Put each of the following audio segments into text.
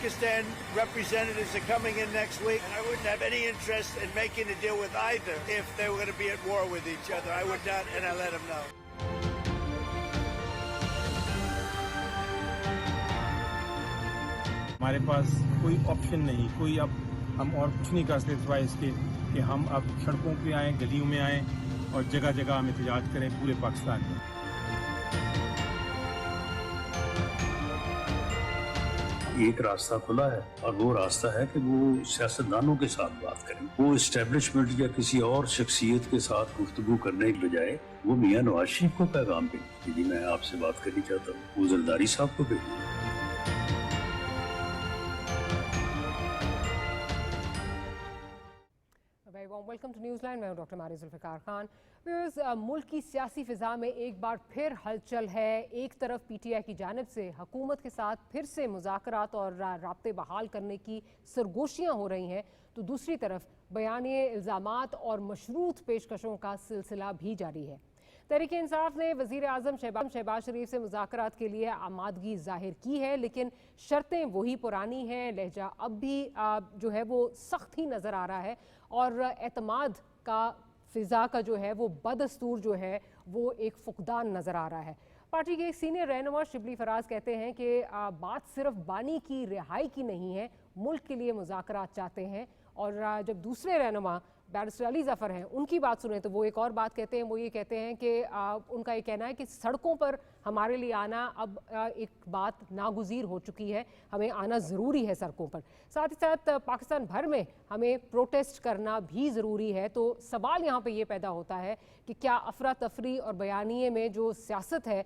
Pakistan representatives are coming in next week, and I wouldn't have any interest in making a deal with either if they were going to be at war with each other. I would not, and I let them know. हमारे पास कोई option नहीं, कोई अब हम और कुछ नहीं कर सकते सिवाय इसके कि हम अब सड़कों पे आएँ, गलियों में आएँ और जगह जगह हम एहतजाज करें पूरे पाकिस्तान में। एक रास्ता खुला है और वो रास्ता है कि वो सियासतदानों के साथ बात करें। वो एस्टेब्लिशमेंट या किसी और शख्सियत के साथ गुफ्तगू करने के बजाय वो मियां नवाज शरीफ को पैगाम भेजें कि जी मैं आपसे बात करनी चाहता हूँ, वो जरदारी साहब को भेजें। Welcome to Newsland. मैं हूं डॉक्टर मारिया जुल्फ़िकार खान। मुल्क की सियासी फिजा में एक बार फिर हलचल है। एक तरफ पीटीआई की जानिब से हुकूमत के साथ फिर से मुज़ाकरात और राब्ते बहाल करने की सरगोशियां हो रही हैं, तो दूसरी तरफ बयानिए इल्ज़ामात और मशरूत पेशकशों का सिलसिला भी जारी है। तहरीक इंसाफ ने वज़ीर आज़म शहबाज शरीफ से मुज़ाकरात के लिए आमादगी जाहिर की है, लेकिन शर्तें वही पुरानी हैं। लहजा अब भी जो है वो सख्त ही नज़र आ रहा है और एतमाद का फ़िज़ा का जो है वो बदस्तूर जो है वो एक फुकदान नज़र आ रहा है। पार्टी के एक सीनियर रहनुमा शिबली फराज कहते हैं कि बात सिर्फ बानी की रिहाई की नहीं है, मुल्क के लिए मुज़ाकरात चाहते हैं। और जब दूसरे रहनुमा बैरिस्टर अली ज़फ़र हैं, उनकी बात सुने तो वो एक और बात कहते हैं। वो ये कहते हैं कि उनका ये कहना है कि सड़कों पर हमारे लिए आना अब एक बात नागुज़ीर हो चुकी है, हमें आना ज़रूरी है सड़कों पर। साथ ही साथ पाकिस्तान भर में हमें प्रोटेस्ट करना भी ज़रूरी है। तो सवाल यहाँ पे ये पैदा होता है कि क्या अफरा तफरी और बयानिए में जो सियासत है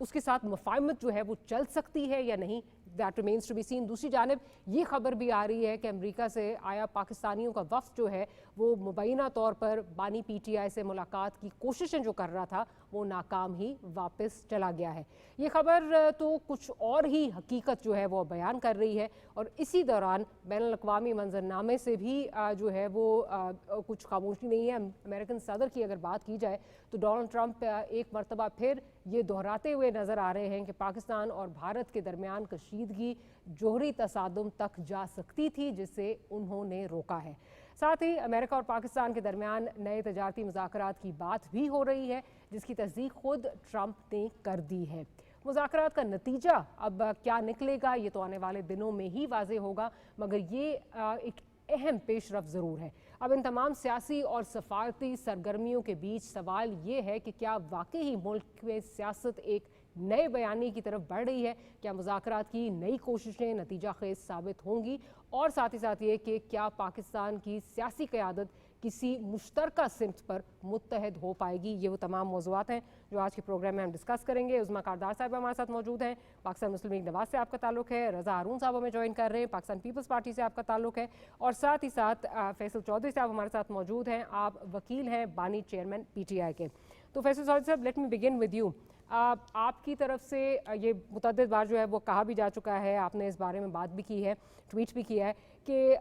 उसके साथ मुफाहमत जो है वो चल सकती है या नहीं, that remains to be seen. दूसरी जानिब ये खबर भी आ रही है कि अमेरिका से आया पाकिस्तानियों का वफ़द जो है वो मुबैना तौर पर बानी पीटीआई से मुलाकात की कोशिशें जो कर रहा था वो नाकाम ही वापस चला गया है। ये खबर तो कुछ और ही हकीकत जो है वो बयान कर रही है। और इसी दौरान बैनुल अक़वामी मंजरनामे से भी जो है वो कुछ खामोशी नहीं है। अमेरिकन सदर की अगर बात की जाए तो डोनाल्ड ट्रंप एक मरतबा फिर ये दोहराते हुए नज़र आ रहे हैं कि पाकिस्तान और भारत के दरमियान कशीदगी जोहरी तसादुम तक जा सकती थी, जिसे उन्होंने रोका है। साथ ही अमेरिका और पाकिस्तान के दरमियान नए तजारती मुज़ाकरात की बात भी हो रही है, जिसकी तस्दीक खुद ट्रंप ने कर दी है। मुज़ाकरात का नतीजा अब क्या निकलेगा ये तो आने वाले दिनों में ही वाज़ेह होगा, मगर ये एक अहम पेशरफ ज़रूर है। अब इन तमाम सियासी और सफारती सरगर्मियों के बीच सवाल ये है कि क्या वाकई ही मुल्क में सियासत एक नए बयानी की तरफ बढ़ रही है, क्या मुज़ाकरात की नई कोशिशें नतीजा खेज साबित होंगी, और साथ ही साथ ये कि क्या पाकिस्तान की सियासी क़यादत किसी मुश्तरका सिमत पर मुत्तहद हो पाएगी। ये वो तमाम मौज़ूआत हैं जो आज के प्रोग्राम में हम डिस्कस करेंगे। उज़मा कारदार साहब हमारे साथ मौजूद हैं, पाकिस्तान मुस्लिम लीग नवाज से आपका ताल्लुक़ है, रज़ा हारून साहब हमें ज्वाइन कर रहे हैं, पाकिस्तान पीपल्स पार्टी से आपका ताल्लुक़ है, और साथ ही साथ फैसल चौधरी साहब हमारे साथ मौजूद हैं, आप वकील हैं, बानी चेयरमैन पीटीआई के। तो फैसल चौधरी साहब, let me begin with you. आपकी तरफ से ये मुतअद्दिद बार जो है वो कहा भी जा चुका है, आपने इस बारे में बात भी की है, ट्वीट भी किया है कि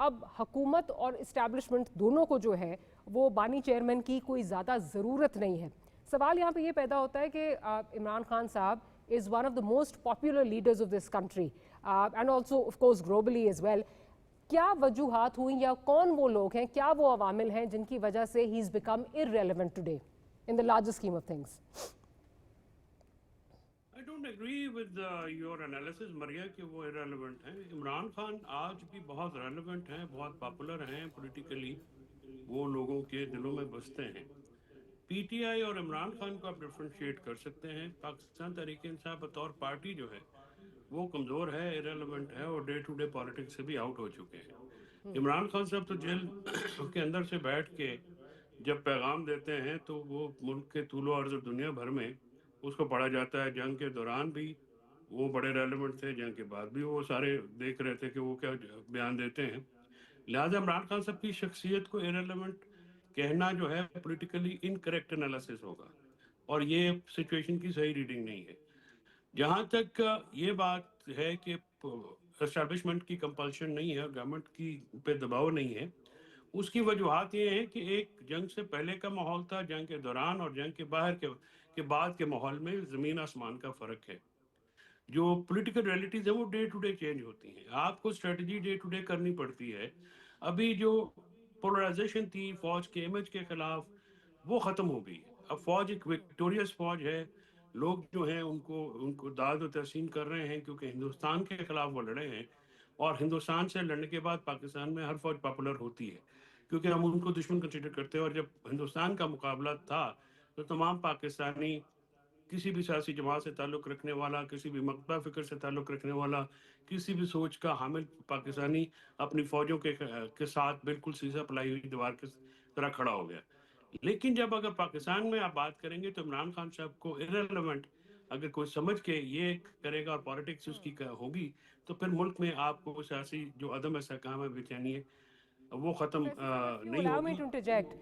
अब हुकूमत और इस्टेब्लिशमेंट दोनों को जो है वो बानी चेयरमैन की कोई ज़्यादा ज़रूरत नहीं है। सवाल यहाँ पे ये पैदा होता है कि इमरान खान साहब is one of the most popular leaders of this country and also of course globally as well. क्या वजूहात हुई या कौन वो लोग हैं, क्या वो अवामिल हैं जिनकी वजह से he is become irrelevant today in the larger scheme of things? I don't agree with your analysis, मरिया, कि वो irrelevant हैं। इमरान खान आज भी बहुत relevant हैं, बहुत पॉपुलर हैं politically, वो लोगों के दिलों में बसते हैं। पीटीआई और इमरान खान को आप डिफ्रेंशिएट कर सकते हैं। पाकिस्तान तहरीक इंसाफ बतौर पार्टी जो है वो कमज़ोर है, irrelevant है और डे टू डे पॉलिटिक्स से भी आउट हो चुके हैं। इमरान खान साहब तो जेल के अंदर से बैठ के जब पैगाम देते हैं तो वो मुल्क के तूलो अर्ज़ दुनिया भर में उसको पढ़ा जाता है। जंग के दौरान भी वो बड़े रेलिवेंट थे, जंग के बाद भी वो सारे देख रहे थे कि वो क्या बयान देते हैं। लिहाजा इमरान खान साहब की शख्सियत को इररेलेवेंट कहना जो है पॉलिटिकली इनकरेक्ट एनालिसिस होगा और ये सिचुएशन की सही रीडिंग नहीं है। जहाँ तक ये बात है कि एस्टैब्लिशमेंट की कंपल्शन नहीं है, गवर्नमेंट की पे दबाव नहीं है, उसकी वजूहत ये है कि एक जंग से पहले का माहौल था, जंग के दौरान और जंग के बाहर के बाद के माहौल में ज़मीन आसमान का फ़र्क है। جو پولیٹیکل ریئلٹیز ہیں وہ ڈے ٹو ڈے چینج ہوتی ہیں. آپ کو اسٹریٹجی ڈے ٹو ڈے کرنی پڑتی ہے. ابھی جو پولرائزیشن تھی فوج کے امیج کے خلاف وہ ختم ہو گئی. اب فوج ایک وکٹوریس فوج ہے. لوگ جو ہیں ان کو داد و تحسین کر رہے ہیں کیونکہ ہندوستان کے خلاف وہ لڑے ہیں. اور ہندوستان سے لڑنے کے بعد پاکستان میں ہر فوج پاپولر ہوتی ہے کیونکہ ہم ان کو دشمن کنسیڈر کرتے ہیں. اور جب ہندوستان کا مقابلہ تھا تو تمام پاکستانی کسی بھی سیاسی جماعت سے تعلق رکھنے والا, کسی بھی مکتبہ فکر سے تعلق رکھنے والا, کسی بھی سوچ کا حامل پاکستانی اپنی فوجوں کے ساتھ بالکل سیدھا پلائی ہوئی دیوار کی طرح کھڑا ہو گیا. لیکن جب اگر پاکستان میں آپ بات کریں گے تو عمران خان صاحب کو irrelevant اگر کوئی سمجھ کے یہ کرے گا اور پالیٹکس اس کی ہوگی تو پھر ملک میں آپ کو سیاسی جو عدم استحکام ہے, بے چینی ہے, وہ ختم Professor Saab, if you نہیں allow me ہوگی. to interject,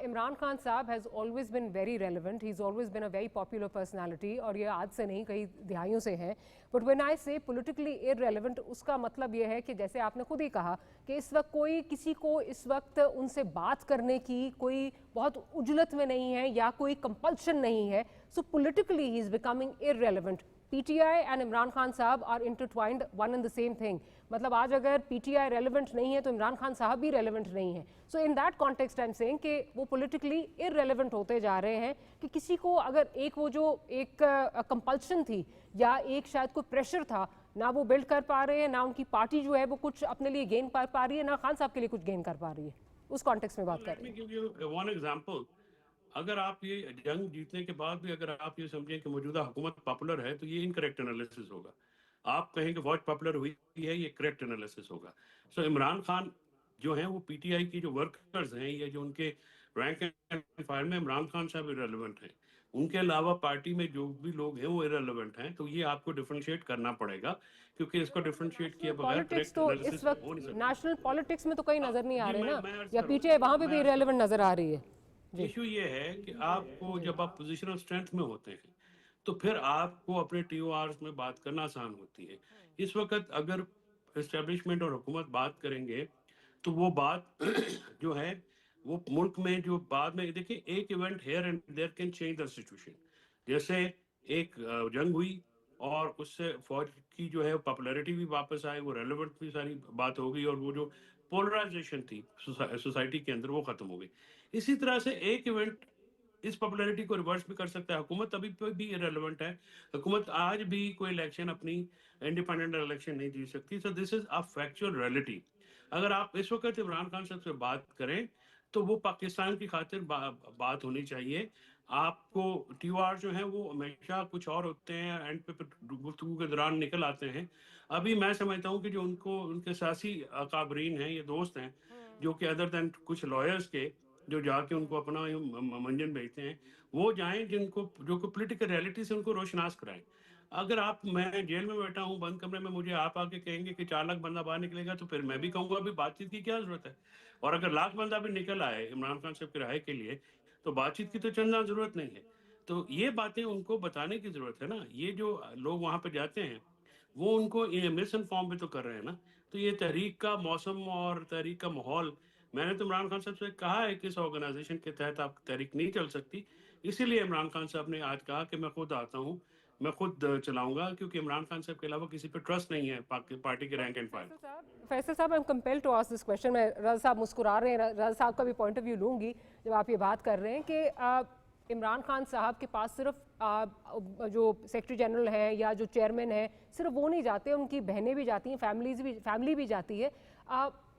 Imran Khan Saab has always been very relevant. He's always been a very popular personality اور یہ آج سے نہیں کئی دہائیوں سے ہیں. But when I say politically irrelevant, اس کا مطلب یہ ہے کہ جیسے آپ نے خود ہی کہا کہ اس وقت کوئی کسی کو اس وقت ان سے بات کرنے کی کوئی بہت عجلت میں نہیں ہے یا کوئی کمپلشن نہیں ہے. So politically he is becoming irrelevant. PTI and Imran Khan Sahab are intertwined one and the same thing. مطلب آج اگر PTI ریلیونٹ نہیں ہے تو عمران خان صاحب بھی ریلیونٹ نہیں ہے. So in that context I am seeing کہ وہ پولیٹیکلی irrelevant ہوتے جا رہے ہیں کہ کسی کو اگر ایک وہ جو ایک کمپلشن تھی یا ایک شاید کوئی پریشر تھا نہ وہ بلڈ کر پا رہے ہیں, نہ ان کی پارٹی جو ہے وہ کچھ اپنے لیے گین کر پا رہی ہے, نہ خان صاحب کے لیے کچھ گین کر پا رہی ہے. اس کانٹیکسٹ میں بات کر رہے ہیں. ون ایگزامپل, اگر آپ یہ جنگ جیتنے کے بعد بھی اگر آپ یہ سمجھیں کہ موجودہ حکومت پاپولر ہے تو یہ انکریکٹ انالیسس ہوگا. آپ کہیں کہ فوج پاپولر ہوئی ہے, یہ کریکٹ انالیسس ہوگا. سو عمران خان جو ہیں وہ پی ٹی آئی کی جو ورکرز ہیں یا جو ان کے رینک اینڈ فائل میں عمران خان صاحب irrelevant ہیں. ان کے علاوہ پارٹی میں جو بھی لوگ ہیں وہ irrelevant ہیں. تو یہ آپ کو ڈفرینشیٹ کرنا پڑے گا کیونکہ اس کو ڈفرینشیٹ کیے بغیر پالیٹکس کریکٹ تو انالیسس اس وقت ہو نہیں سکتا. نیشنل پالیٹکس میں تو کہیں نظر نہیں آ رہے نا, عرض یا کروں پی ٹی آئی وہاں پہ بھی irrelevant نظر آ رہی ہے. ایشو یہ ہے کہ آپ کو جب آپ پوزیشن آف اسٹرینتھ میں ہوتے ہیں تو پھر آپ کو اپنے ٹی او آرز میں بات کرنا آسان ہوتی ہے. اس وقت اگر اسٹیبلشمنٹ اور حکومت بات کریں گے تو وہ بات جو ہے وہ ملک میں جو بعد میں دیکھیں ایک event here and there can change the situation. جیسے ایک جنگ ہوئی اور اس سے فوج کی جو ہے پاپولیرٹی بھی واپس آئی, وہ ریلیونٹ بھی ساری بات ہو گئی اور وہ جو پولرائزیشن تھی سوسائٹی کے اندر وہ ختم ہو گئی. اسی طرح سے ایک ایونٹ اس پاپولیرٹی کو ریورس بھی کر سکتا ہے. حکومت ابھی بھی irrelevant ہے. حکومت آج بھی کوئی الیکشن اپنی انڈیپینڈنٹ الیکشن نہیں جیت سکتی. سو دس از اے فیکچوئل ریئلٹی. اگر آپ اس وقت عمران خان صاحب سے بات کریں تو وہ پاکستان کی خاطر بات ہونی چاہیے. آپ کو ٹی او آر جو ہیں وہ ہمیشہ کچھ اور ہوتے ہیں, اینڈ پہ گفتگو کے دوران نکل آتے ہیں. ابھی میں سمجھتا ہوں کہ جو ان کے سیاسی اکابرین ہیں, یہ دوست ہیں جو کہ ادر دین کچھ لائرز کے جو جا کے ان کو اپنا منجن بھیجتے ہیں, وہ جائیں جن کو جو کہ پولیٹیکل ریئلٹی سے ان کو روشناس کرائیں. اگر میں جیل میں بیٹھا ہوں بند کمرے میں, مجھے آپ آ کے کہیں گے کہ 4 لاکھ بندہ باہر نکلے گا تو پھر میں بھی کہوں گا ابھی بات چیت کی کیا ضرورت ہے. اور اگر لاکھ بندہ بھی نکل آئے عمران خان صاحب کے رہائی کے لیے تو بات چیت کی تو چندہ ضرورت نہیں ہے. تو یہ باتیں ان کو بتانے کی ضرورت ہے نا. یہ جو لوگ وہاں پہ جاتے ہیں وہ ان کو مس انفارم بھی تو کر رہے ہیں نا. تو یہ تحریک کا موسم اور تحریک کا ماحول, میں نے تو عمران خان صاحب سے کہا ہے کہ اس آرگنائزیشن کے تحت آپ تحریک نہیں چل سکتی. اسی لیے عمران خان صاحب نے آج کہا کہ میں خود آتا ہوں, میں خود چلاؤں گا, کیونکہ عمران خان صاحب کے علاوہ کسی پہ ٹرسٹ نہیں ہے پارٹی کے رینک اینڈ فائل. فیصل صاحب, I'm compelled to ask this question. میں رضا صاحب مسکرا رہے ہیں, رضا صاحب کا بھی پوائنٹ آف ویو لوں گی جب آپ یہ بات کر رہے ہیں کہ عمران خان صاحب کے پاس صرف جو سیکرٹری جنرل ہیں یا جو چیئرمین ہیں صرف وہ نہیں جاتے, ان کی بہنیں بھی جاتی ہیں, فیملی بھی جاتی ہے.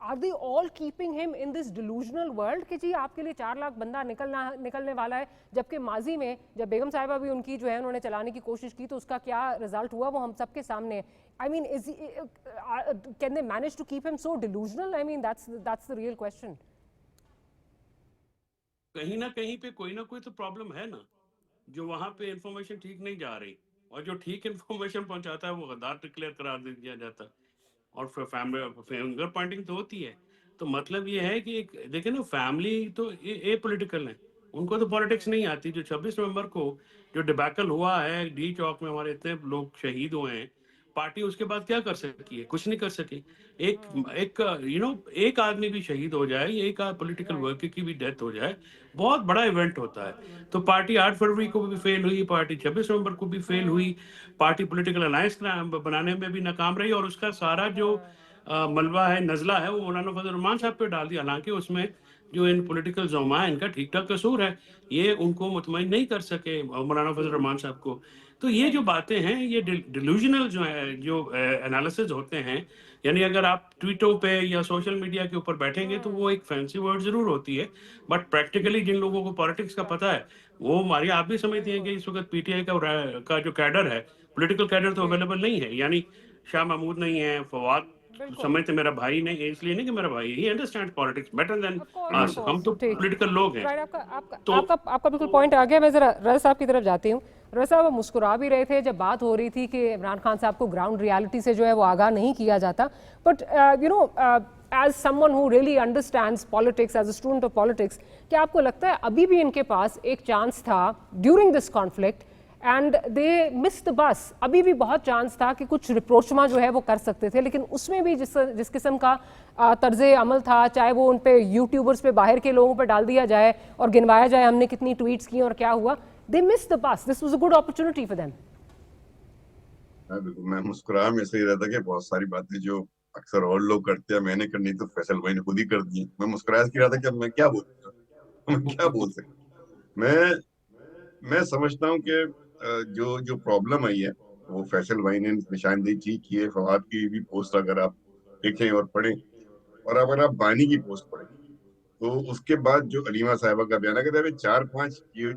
Are they all keeping him in this delusional world کہ جی آپ کے لیے 4 لاکھ بندہ نکلنے والا ہے, جبکہ ماضی میں جب بیگم صاحبہ بھی ان کی جو ہے انہوں نے چلانے کی کوشش کی تو اس کا کیا رزلٹ ہوا وہ ہم سب کے سامنے ہے. I mean, can they manage to keep him so delusional? I mean, that's the real question. کہیں نہ کہیں پہ کوئی نہ کوئی تو پرابلم ہے نا, جو وہاں پہ انفارمیشن ٹھیک نہیں جا رہی, اور جو ٹھیک انفارمیشن پہنچاتا ہے وہ غدار ڈکلیئر قرار دے دیا جاتا ہے, اور فنگر پوائنٹنگ تو ہوتی ہے. تو مطلب یہ ہے کہ دیکھیں نا, فیملی تو اے پولیٹیکل ہے, ان کو تو پالیٹکس نہیں آتی. جو 26 نومبر کو جو ڈیبیکل ہوا ہے ڈی چوک میں, ہمارے اتنے لوگ شہید ہوئے ہیں, पार्टी उसके बाद क्या कर सकी है? कुछ नहीं कर सकी। एक आदमी भी शहीद हो जाए, एक पॉलिटिकल वर्कर की भी डेथ हो जाए, बहुत बड़ा इवेंट होता है। तो पार्टी 8 फरवरी को भी फेल हुई, पार्टी 26 नवंबर को भी फेल हुई, पार्टी पॉलिटिकल अलायंस बनाने में भी नाकाम रही, और उसका सारा जो मलबा है, नजला है, वो मौलाना फजल रहमान साहब पे डाल दिया। हालांकि उसमें जो इन पॉलिटिकल ज़ुमा है, इनका ठीक ठाक कसूर है, ये उनको मुतमईन नहीं कर सके मौलाना फजल रहमान साहब को। तो ये जो बातें हैं, ये डिल्यूजनल जो है, जो एनालिसिस होते हैं, यानी अगर आप ट्वीटों पे या सोशल मीडिया के ऊपर बैठेंगे तो वो एक फैंसी वर्ड जरूर होती है, बट प्रैक्टिकली जिन लोगों को पॉलिटिक्स का पता है, वो हमारी आप भी समझते हैं कि इस वक्त पीटीआई का जो कैडर है, पॉलिटिकल कैडर तो अवेलेबल नहीं है। यानी शाह महमूद नहीं है, फवाद समझते मेरा भाई नहीं, इसलिए नहीं कि मेरा भाई, ही understand politics better than us, हम तो पॉलिटिकल लोग हैं। आपका बिल्कुल पॉइंट आ गया। मैं जरा रज़ा साहब की तरफ जाती हूँ। रज़ा साहब, वो मुस्कुरा भी रहे थे जब बात हो रही थी कि इमरान खान साहब को ग्राउंड रियलिटी से जो है वो आगाह नहीं किया जाता, but as someone who really understands politics, as a student of politics, क्या आपको लगता है अभी भी इनके पास एक चांस था during this conflict and they miss the bus? अभी भी बहुत चांस था कि कुछ रिप्रोचमा जो है वो कर सकते थे, लेकिन उसमें भी जिस किस्म का तर्ज अमल था, चाहे वो उन पे यूट्यूबर्स पे, बाहर के लोगों पे डाल दिया जाए और गिनवाया जाए हमने कितनी ट्वीट्स की और क्या हुआ, they miss the bus. This was a good opportunity for them. बिल्कुल, मैं मुस्कुरा में सही रहता कि बहुत सारी बातें जो अक्सर और लोग करते हैं मैंने करनी तो फैसल भाई ने खुद ही कर दी। मैं मुस्कुरा की रहा था कि अब मैं क्या बोलूंगा, मैं क्या बोल सकता। मैं समझता हूँ कि जो जो प्रॉब्लम आई है वो फैसल भाई ने निशानदेही की है। फवाद की भी पोस्ट अगर आप देखें और पढ़ें, और अगर आप बानी की पोस्ट पढ़ें, तो उसके बाद जो अलीमा साहिबा का बयान है, 4-5 ये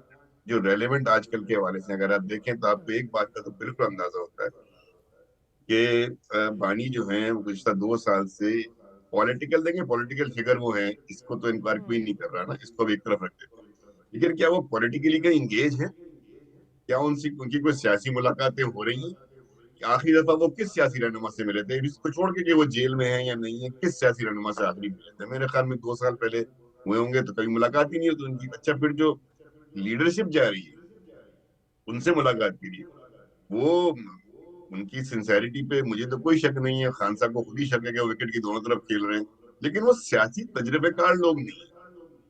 जो रेलेवेंट आजकल के हवाले से अगर आप देखें तो आपको एक बात का तो बिल्कुल अंदाजा होता है कि बानी जो है वो पिछला 2 साल से पॉलिटिकल, देंगे पॉलिटिकल फिगर वो है, इसको तो इनकार कोई नहीं कर रहा ना, इसको भी एक तरफ रख देते हैं, लेकिन क्या वो पॉलिटिकली का इंगेज है? क्या उनकी कोई सियासी मुलाकातें हो रही हैं? आखिरी दफा वो किस सियासी रहनुमा से मिले थे, इसको छोड़ के कि वो जेल में है या नहीं है, किस सियासी रहनुमा से आखिरी मिले थे? मेरे ख्याल में 2 साल पहले हुए होंगे, तो कभी मुलाकात ही नहीं होती उनकी। अच्छा, फिर जो लीडरशिप जा रही है उनसे मुलाकात करिए, वो उनकी सिंसेरिटी पे मुझे तो कोई शक नहीं है, खान साहब को खुद ही शक है कि वो विकेट की दोनों तरफ खेल रहे हैं, लेकिन वो सियासी तजर्बेकार लोग नहीं है,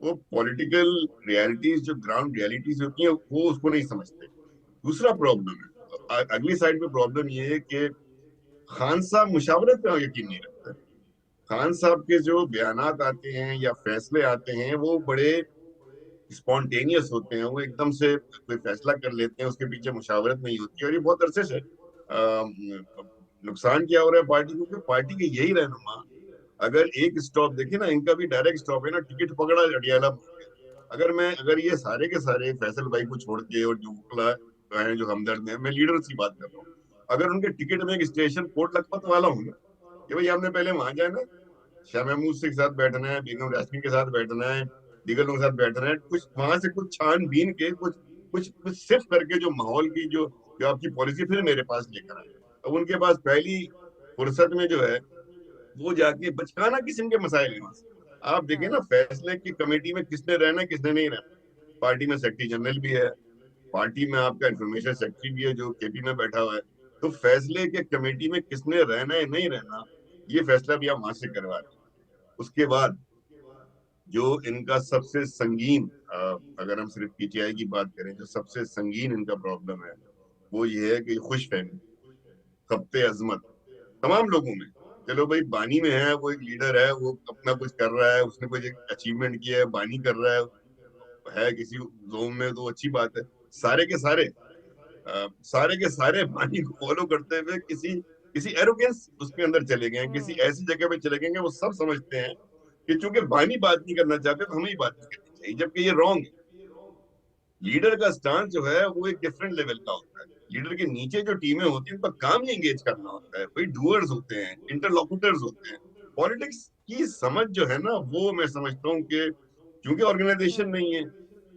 वो पॉलिटिकल रियलिटीज, जो ग्राउंड रियलिटीज होती है, वो उसको नहीं समझते। दूसरा प्रॉब्लम है, अगली साइड पे प्रॉब्लम ये है कि खान साहब मुशावरत पे यकीन नहीं रखते। खान साहब के जो बयानात आते हैं या फैसले आते हैं वो बड़े स्पॉन्टेनियस होते हैं, वो एकदम से कोई फैसला कर लेते हैं, उसके पीछे मुशावरत नहीं होती। और ये बहुत अरसे से नुकसान क्या हो रहा है पार्टी को, पार्टी के यही रहनुमा अगर एक स्टॉप देखे ना, इनका भी डायरेक्ट स्टॉप है ना, टिकट पकड़ा अडियाला। अगर ये सारे के सारे फैसल भाई को छोड़ के और जो वकला हैं, जो हमदर्द हैं, मैं लीडर की बात कर रहा हूँ, अगर उनके टिकट में एक स्टेशन कोट लखपत वाला हूँ कि भाई हमने पहले वहां जाना, शाह महमूद के साथ बैठना है, बेगम यास्मीन के साथ बैठना है, दीगर लोगों के साथ बैठना है, कुछ वहां से कुछ छानबीन के कुछ सिर्फ करके जो माहौल की जो आपकी पॉलिसी फिर मेरे पास लेकर आए। अब उनके पास पहली फुर्सत में जो है वो जाके बचकाना किस्म के मसाइल हैं। आप देखें ना, फैसले की कमेटी में किसने रहना किसने नहीं रहना। पार्टी में सेक्रेटरी जनरल भी है, पार्टी में आपका इंफॉर्मेशन सेक्रेटरी भी है जो केपी में बैठा हुआ है, तो फैसले के कमेटी में किसने रहना है नहीं रहना, ये फैसला भी आप वहां से करवा रहे हैं। उसके बाद जो इनका सबसे संगीन, अगर हम सिर्फ पीटीआई की बात करें, जो सबसे संगीन इनका प्रॉब्लम है वो ये है कि खुश फहमी, खब्ते अजमत तमाम लोगों में। चलो भाई बानी में है, वो एक लीडर है, वो अपना कुछ कर रहा है, उसने कुछ अचीवमेंट किया है, बानी कर रहा है किसी जोन में, तो अच्छी बात है। सारे के सारे बानी को फॉलो करते हुए किसी एरोगेंस उसके अंदर चले गए, किसी ऐसी जगह पे चले गए वो सब समझते हैं कि चूंकि बानी बात नहीं करना चाहते तो हमें ही बात नहीं करनी चाहिए, जबकि ये रॉन्ग है। लीडर का स्टांस जो है वो एक डिफरेंट लेवल का होता है। लीडर के नीचे जो टीमें होती हैं उनका काम ही एंगेज करना होता है, वही डूअर्स होते हैं, इंटरलॉक्यूटर्स होते हैं। पॉलिटिक्स की समझ जो है ना, वो मैं समझता हूँ कि क्योंकि ऑर्गेनाइजेशन नहीं है,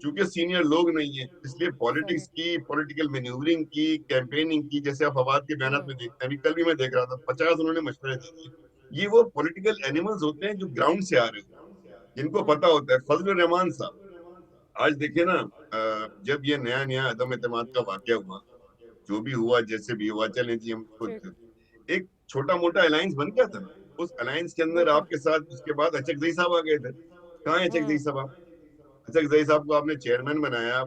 क्योंकि सीनियर लोग नहीं है, इसलिए पॉलिटिक्स की, पॉलिटिकल मैन्यूवरिंग की, कैंपेनिंग की, जैसे आप फवाद के बयान में देखते हैं, अभी कल भी मैं देख रहा था 50 उन्होंने मशवरे दे दिए। ये वो पॉलिटिकल एनिमल्स होते हैं जो ग्राउंड से आ रहे होते हैं, जिनको पता होता है। फजल रहमान साहब, आज देखिए ना, जब ये नया अदम एतमाद का वाकया हुआ, जो भी हुआ जैसे भी हुआ, चलें जी हम खुद एक छोटा मोटा अलायंस बन गया था, उस अलायंस के अंदर आपके साथ उसके बाद अचकजई साहब आ गए थे। कहाँ है अचकजई साहब? अचकजई साहब को आपने चेयरमैन बनाया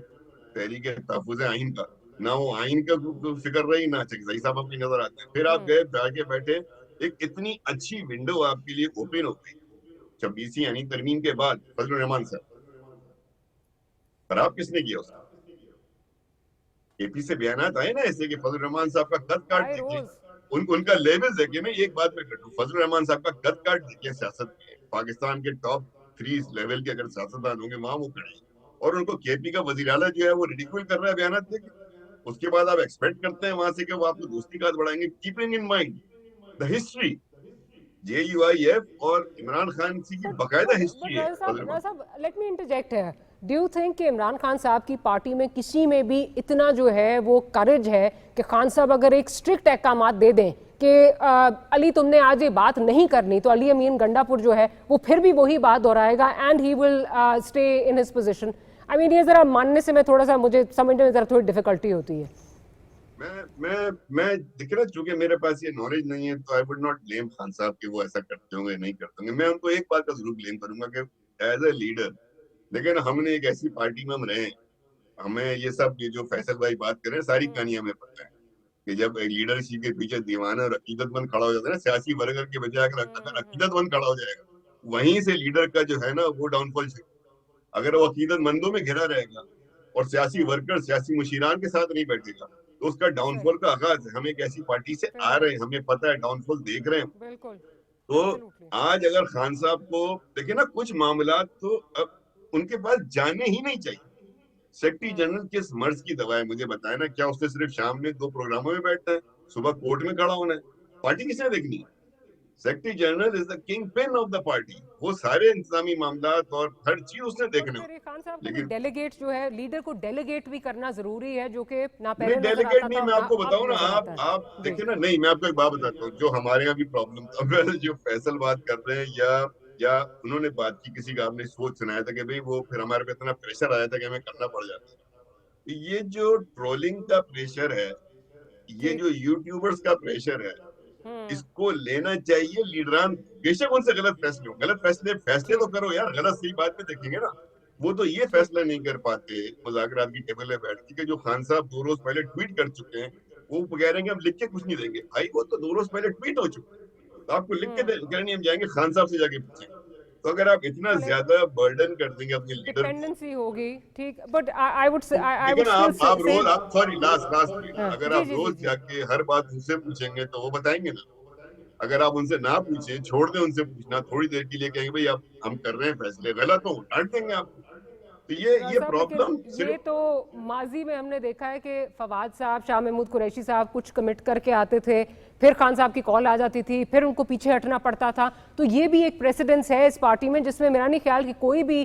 तहरीक तहफ्फुज़ आइन का, ना वो आइन का फिक्र रही, ना अचकजई साहब आपकी नजर आते हैं। फिर आप गए जाके बैठे, एक इतनी अच्छी विंडो आपके लिए ओपन हो गई 26वीं यानी तरमीम के बाद, फजलुर रहमान साहब, खराब किसने किया उसको? एपी से बयानात आए ना ऐसे कि फजलुर रहमान साहब का कद काट देखिए, उनका लेवल देखिए। मैं एक बात पे कटू, फजलुर रहमान साहब का कद काट देखिए सियासत में, पाकिस्तान के टॉप 3 लेवल के अगर सियासतदान होंगे वहां वो खड़े हैं, और उनको केपी का वजीर आला जो है वो रिडिक्यूल कर रहा है बयानात देके। उसके बाद आप एक्सपेक्ट करते हैं वहां से कि वो आपको दोस्ती का हाथ बढ़ाएंगे। Keeping in mind the history, JUIF और इमरान खान की बाकायदा हिस्ट्री है। लेट मी इंटरजेक्ट है, डू यू थिंक कि इमरान खान साहब की पार्टी में किसी में भी इतना जो है वो करेज है कि खान साहब अगर एक स्ट्रिक्ट अहकामात दे दें कि अली तुमने आज ये बात नहीं करनी, तो अली अमीन गंडापुर जो है वो फिर भी वही बात दोहराएगा and he will stay in his position? I mean ये जरा मानने से मैं थोड़ा सा, मुझे समझने में जरा थोड़ी डिफिकल्टी होती है। मैं देखिए ना, चूंकि मेरे पास ये नॉलेज नहीं है तो I would not blame Khan साहब कि वो ऐसा करते होंगे नहीं करते होंगे। मैं उनको एक बात का जरूर ब्लेम करूंगा कि एज ए लीडर, लेकिन हमने एक ऐसी पार्टी में हम रहे, हमें ये सब, ये जो फैसल भाई बात कर रहे हैं, सारी कहानी हमें पता है कि जब लीडरशिप के पीछे दीवाना और अकीदतमंद खड़ा हो जाता है ना, सियासी वर्गर के बजाय अगर अकीदतमंद खड़ा हो जाएगा, वहीं से लीडर का जो है ना वो डाउनफॉल। अगर वो अकीदतमंदों में घिरा रहेगा और सियासी वर्कर सियासी मुशीरान के साथ नहीं बैठेगा तो उसका डाउनफॉल का आगाज है। हम एक ऐसी पार्टी से आ रहे हैं, हमें पता है, डाउनफॉल देख रहे हैं। तो आज अगर खान साहब को देखिए ना, कुछ मामला तो अब उनके पास जाने ही नहीं चाहिए। सेक्रेटरी जनरल किस मर्ज की दवा है मुझे बताए ना, क्या उसने सिर्फ शाम में 2 प्रोग्रामों में बैठना है, सुबह कोर्ट में खड़ा होना है? पार्टी किसने देखनी है? Secretary general is the king pin of the party, वो सारे इंतजामी मामला और हर चीज उसने देखने हो। खान साहब को डेलीगेट जो है, लीडर को डेलीगेट भी करना जरूरी है, जो कि ना पहले डेलीगेट नहीं, मैं आपको बताऊं ना, आप देखिए ना, नहीं मैं आपको एक बात बताता हूँ जो हमारे यहाँ भी प्रॉब्लम था। जो फैसल बात कर रहे हैं या उन्होंने बात की, किसी का आपने सोच सुनाया था कि भाई वो फिर हमारे पे इतना प्रेशर आया था कि हमें करना पड़ जाता है। ये जो ट्रोलिंग का प्रेशर है, ये जो यूट्यूबर्स का प्रेशर है, इसको लेना चाहिए लीडरान। बेशक उनसे गलत फैसले हो, गलत फैसले तो करो यार, गलत सही बात पे देखेंगे ना। वो तो ये फैसला नहीं कर पाते मुज़ाकरात की टेबल पे बैठ के, जो खान साहब 2 रोज पहले ट्वीट कर चुके हैं, वो कह रहे हैं कि हम लिख के कुछ नहीं देंगे। भाई वो तो 2 रोज पहले ट्वीट हो चुके हैं, तो आपको लिख के नहीं, हम जाएंगे खान साहब से जाके पूछेंगे। तो अगर आप इतना ज्यादा बर्डन कर देंगे अपने लीडर, डिपेंडेंसी होगी, ठीक, बट आई वुड से आप रोज, आप सॉरी लास्ट अगर आप रोज जाके हर बात उनसे पूछेंगे तो वो बताएंगे ना। अगर आप उनसे ना पूछें, छोड़ दें उनसे पूछना, थोड़ी देर के लिए कहेंगे भाई आप हम कर रहे हैं फैसले गलत हो, डांट देंगे आपको। तो ये प्रॉब्लम ये तो माजी में हमने देखा है कि फवाद साहब, शाह महमूद कुरैशी साहब कुछ कमिट करके आते थे, फिर खान साहब की कॉल आ जाती थी, फिर उनको पीछे हटना पड़ता था। तो ये भी एक प्रेसिडेंस है इस पार्टी में, जिसमें मेरा नहीं ख्याल कि कोई भी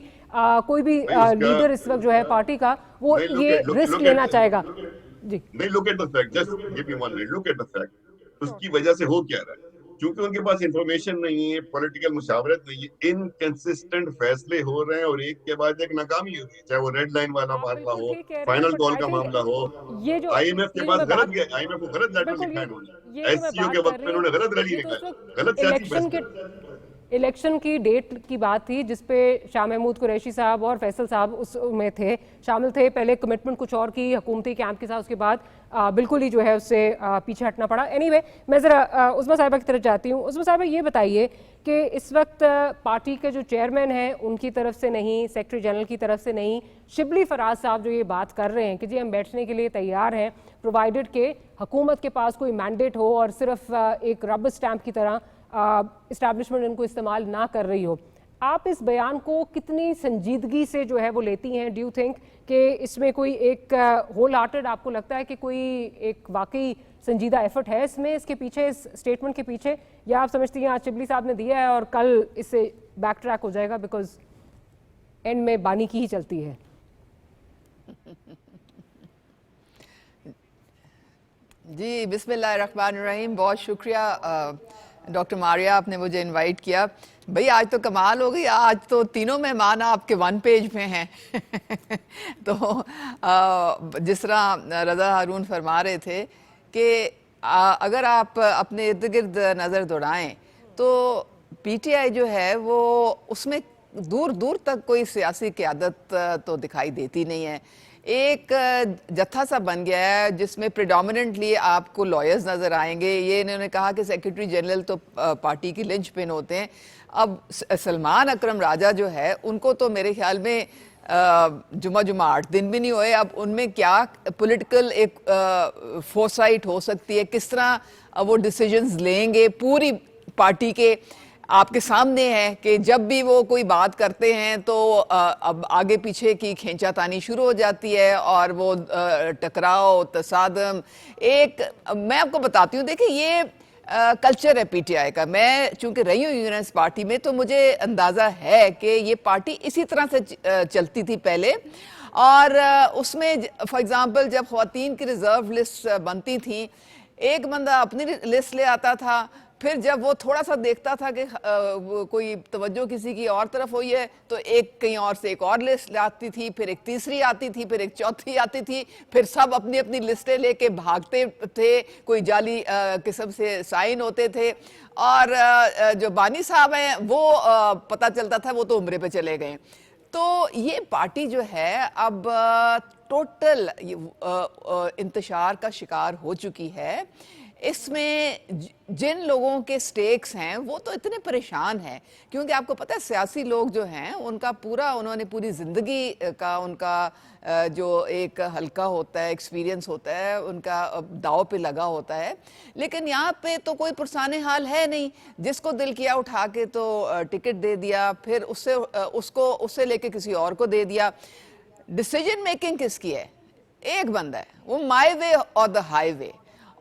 लीडर इस वक्त जो है पार्टी का वो ये रिस्क लेना चाहेगा। जी नहीं, look at the fact, just give me 1 minute, look at the fact. उसकी वजह से हो क्या रहा है? क्योंकि उनके पास इंफॉर्मेशन नहीं है, पॉलिटिकल मुशावरत नहीं है, इनकंसिस्टेंट फैसले हो रहे हैं और एक के बाद एक नाकामी हो रही है, चाहे वो रेड लाइन वाला मामला हो, फाइनल कॉल का मामला हो। IMF के पास गलत गया, IMF को गलत लेटर लिखा है इन्होंने, SCO के वक्त में उन्होंने गलत रैली निकाली, गलत सियासी फैसले। इलेक्शन की डेट की बात थी जिसपे शाह महमूद कुरैशी साहब और फैसल साहब उसमें थे, शामिल थे। पहले कमिटमेंट कुछ और की हुकूमती कैंप के साथ, उसके बाद बिल्कुल ही जो है उससे पीछे हटना पड़ा। एनीवे, मैं ज़रा उस्मा साहिबा की तरफ जाती हूँ। उस्मा साहिबा, ये बताइए कि इस वक्त पार्टी के जो चेयरमैन हैं उनकी तरफ से नहीं, सेक्रेटरी जनरल की तरफ से नहीं, शिबली फराज साहब जो ये बात कर रहे हैं कि जी हम बैठने के लिए तैयार हैं, प्रोवाइडेड के हुकूमत के पास कोई मैंडेट हो और सिर्फ एक रबर स्टैम्प की तरह इस्टेब्लिशमेंट इनको इस्तेमाल ना कर रही हो। आप इस बयान को कितनी संजीदगी से जो है वो लेती हैं? डू यू थिंक कि इसमें कोई एक होल हार्टेड, आपको लगता है कि कोई एक वाकई संजीदा एफर्ट है इसमें, इसके पीछे, इस स्टेटमेंट के पीछे, या आप समझती हैं आज शिबली साहब ने दिया है और कल इससे बैक ट्रैक हो जाएगा बिकॉज एंड में बानी की ही चलती है? जी, बिस्मिल्लाहिर्रहमानिर्रहीम। बहुत शुक्रिया डॉक्टर मारिया, आपने मुझे इनवाइट किया। भाई आज तो कमाल हो गई, आज तो तीनों मेहमान आपके 1 पेज में हैं। तो जिस तरह रज़ा हारून फरमा रहे थे कि اگر آپ اپنے ارد گرد نظر دوڑائیں تو پی ٹی آئی جو ہے وہ اس میں دور دور تک کوئی سیاسی قیادت تو دکھائی دیتی نہیں ہے. ایک جتھا سا بن گیا ہے جس میں پریڈومیننٹلی آپ کو لائرز نظر آئیں گے. یہ انہوں نے کہا کہ سیکرٹری جنرل تو پارٹی کی لنچ پن ہوتے ہیں. اب سلمان اکرم راجہ جو ہے ان کو تو میرے خیال میں جمعہ 8 دن بھی نہیں ہوئے. اب ان میں کیا پولیٹیکل ایک فورسائٹ ہو سکتی ہے, کس طرح وہ ڈیسیجنز لیں گے پوری پارٹی کے. آپ کے سامنے ہے کہ جب بھی وہ کوئی بات کرتے ہیں تو اب آگے پیچھے کی کھینچا تانی شروع ہو جاتی ہے اور وہ ٹکراؤ تصادم. ایک میں آپ کو بتاتی ہوں, دیکھیں یہ کلچر ہے پی ٹی آئی کا. میں چونکہ رہی ہوں یونینس پارٹی میں تو مجھے اندازہ ہے کہ یہ پارٹی اسی طرح سے چلتی تھی پہلے. اور اس میں فار ایگزامپل جب خواتین کی ریزرو لسٹ بنتی تھیں, ایک بندہ اپنی لسٹ لے آتا تھا, پھر جب وہ تھوڑا سا دیکھتا تھا کہ کوئی توجہ کسی کی اور طرف ہوئی ہے تو ایک کہیں اور سے ایک اور لسٹ آتی تھی, پھر ایک تیسری آتی تھی, پھر ایک چوتھی آتی تھی, پھر سب اپنی اپنی لسٹیں لے کے بھاگتے تھے. کوئی جعلی قسم سے سائن ہوتے تھے. اور جو بانی صاحب ہیں وہ پتہ چلتا تھا وہ تو عمرے پہ چلے گئے. تو یہ پارٹی جو ہے اب ٹوٹل انتشار کا شکار ہو چکی ہے. اس میں جن لوگوں کے سٹیکس ہیں وہ تو اتنے پریشان ہیں, کیونکہ آپ کو پتہ ہے سیاسی لوگ جو ہیں ان کا انہوں نے پوری زندگی کا ان کا جو ایک حلقہ ہوتا ہے, ایکسپیرینس ہوتا ہے, ان کا داؤ پہ لگا ہوتا ہے. لیکن یہاں پہ تو کوئی پرسان حال ہے نہیں. جس کو دل کیا اٹھا کے تو ٹکٹ دے دیا, پھر اس سے لے کے کسی اور کو دے دیا. ڈیسیجن میکنگ کس کی ہے؟ ایک بندہ ہے, وہ مائی وے اور دا ہائی وے.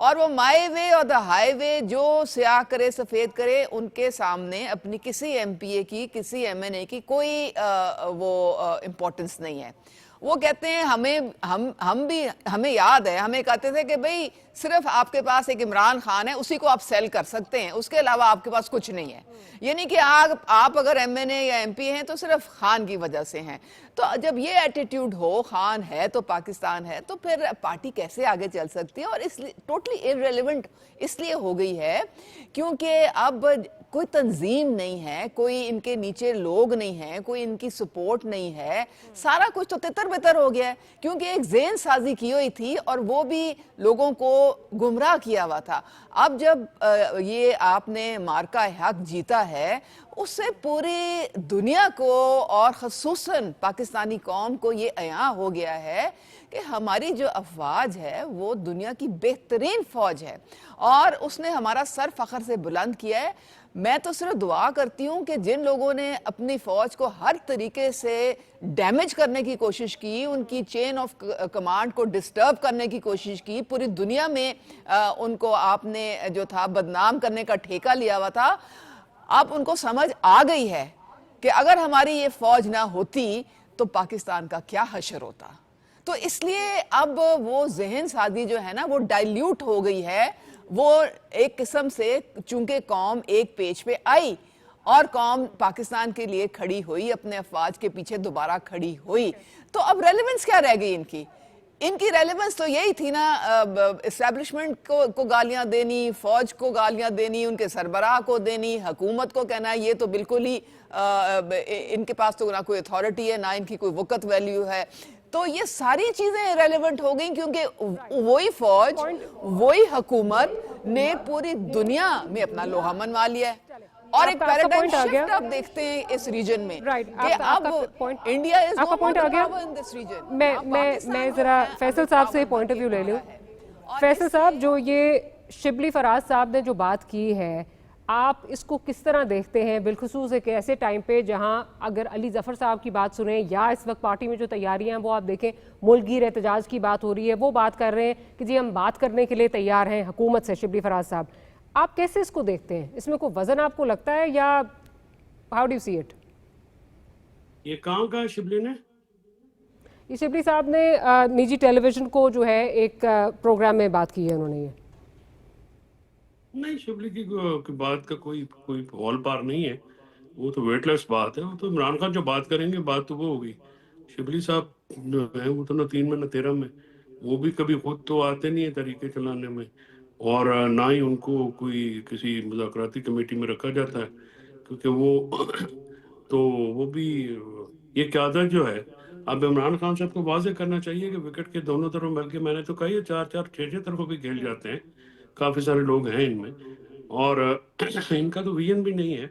اور وہ مائی وے اور دا ہائی وے جو سیاہ کرے سفید کرے, ان کے سامنے اپنی کسی ایم پی اے کی کسی ایم این اے کی کوئی وہ امپورٹنس نہیں ہے. وہ کہتے ہیں ہمیں یاد ہے, ہمیں کہتے تھے کہ بھئی صرف آپ کے پاس ایک عمران خان ہے, اسی کو آپ سیل کر سکتے ہیں, اس کے علاوہ آپ کے پاس کچھ نہیں ہے. یعنی کہ آپ اگر ایم این اے یا ایم پی ہیں تو صرف خان کی وجہ سے ہیں. تو جب یہ ایٹیٹیوڈ ہو, خان ہے تو پاکستان ہے, تو پھر پارٹی کیسے آگے چل سکتی ہے؟ اور اس لیے ٹوٹلی ارریلیونٹ اس لیے ہو گئی ہے کیونکہ اب کوئی تنظیم نہیں ہے, کوئی ان کے نیچے لوگ نہیں ہیں, کوئی ان کی سپورٹ نہیں ہے. سارا کچھ تو تتر بتر ہو گیا ہے کیونکہ ایک ذہن سازی کی ہوئی تھی اور وہ بھی لوگوں کو گمراہ کیا ہوا تھا. اب جب یہ آپ نے مارکہ حق جیتا ہے, اس سے پوری دنیا کو اور خصوصاً پاکستانی قوم کو یہ عیاں ہو گیا ہے کہ ہماری جو افواج ہے وہ دنیا کی بہترین فوج ہے اور اس نے ہمارا سر فخر سے بلند کیا ہے. میں تو صرف دعا کرتی ہوں کہ جن لوگوں نے اپنی فوج کو ہر طریقے سے ڈیمیج کرنے کی کوشش کی, ان کی چین آف کمانڈ کو ڈسٹرب کرنے کی کوشش کی, پوری دنیا میں ان کو آپ نے جو تھا بدنام کرنے کا ٹھیکہ لیا ہوا تھا, اب ان کو سمجھ آ گئی ہے کہ اگر ہماری یہ فوج نہ ہوتی تو پاکستان کا کیا حشر ہوتا. تو اس لیے اب وہ ذہن سازی جو ہے نا وہ ڈائلیوٹ ہو گئی ہے. وہ ایک قسم سے چونکہ قوم ایک پیج پہ آئی اور قوم پاکستان کے لیے کھڑی ہوئی, اپنے افواج کے پیچھے دوبارہ کھڑی ہوئی, تو اب ریلیونس کیا رہ گئی ان کی ریلیونس تو یہی تھی نا, اسٹیبلشمنٹ کو گالیاں دینی, فوج کو گالیاں دینی, ان کے سربراہ کو دینی, حکومت کو کہنا یہ تو بالکل ہی ان کے پاس تو نہ کوئی اتھارٹی ہے, نہ ان کی کوئی وقت ویلیو ہے. تو یہ ساری چیزیں ریلیونٹ ہو گئیں کیونکہ وہی فوج وہی حکومت نے پوری دنیا میں اپنا لوہا منوا لیا ہے. اور ایک پیراڈائم شفٹ آپ دیکھتے ہیں اس ریجن میں کہ اب India is no more power in this region. میں ذرا فیصل صاحب سے پوائنٹ آف ویو لے لوں. فیصل صاحب, جو یہ شبلی فراز صاحب نے جو بات کی ہے, آپ اس کو کس طرح دیکھتے ہیں, بالخصوص ایک ایسے ٹائم پہ جہاں اگر علی ظفر صاحب کی بات سنیں یا اس وقت پارٹی میں جو تیاریاں ہیں وہ آپ دیکھیں, ملک گیر احتجاج کی بات ہو رہی ہے, وہ بات کر رہے ہیں کہ جی ہم بات کرنے کے لیے تیار ہیں حکومت سے. شبلی فراز صاحب, آپ کیسے اس کو دیکھتے ہیں؟ اس میں کوئی وزن آپ کو لگتا ہے یا how do you see it? یہ کہاں کہا شبلی نے؟ یہ شبلی صاحب نے نجی ٹیلی ویژن کو جو ہے ایک پروگرام میں بات کی ہے انہوں نے. یہ نہیں, شبلی کی بات کا کوئی ہال پار نہیں ہے, وہ تو ویٹ لیس بات ہے. وہ تو عمران خان جو بات کریں گے بات تو وہ ہوگی. شبلی صاحب جو ہیں وہ تو نہ 3 میں نہ 13 میں, وہ بھی کبھی خود تو آتے نہیں ہیں طریقے چلانے میں, और ना ही उनको कोई किसी मुज़ाकराती कमेटी में रखा जाता है, क्योंकि वो तो वो भी ये क़यादत जो है, अब इमरान खान साहब को वाज़ेह करना चाहिए कि विकेट के दोनों तरफ, बल्कि मैंने तो कहा ये 4-4 6-6 तरफों भी खेल जाते हैं, काफ़ी सारे लोग हैं इनमें, और इनका तो विजन भी नहीं है।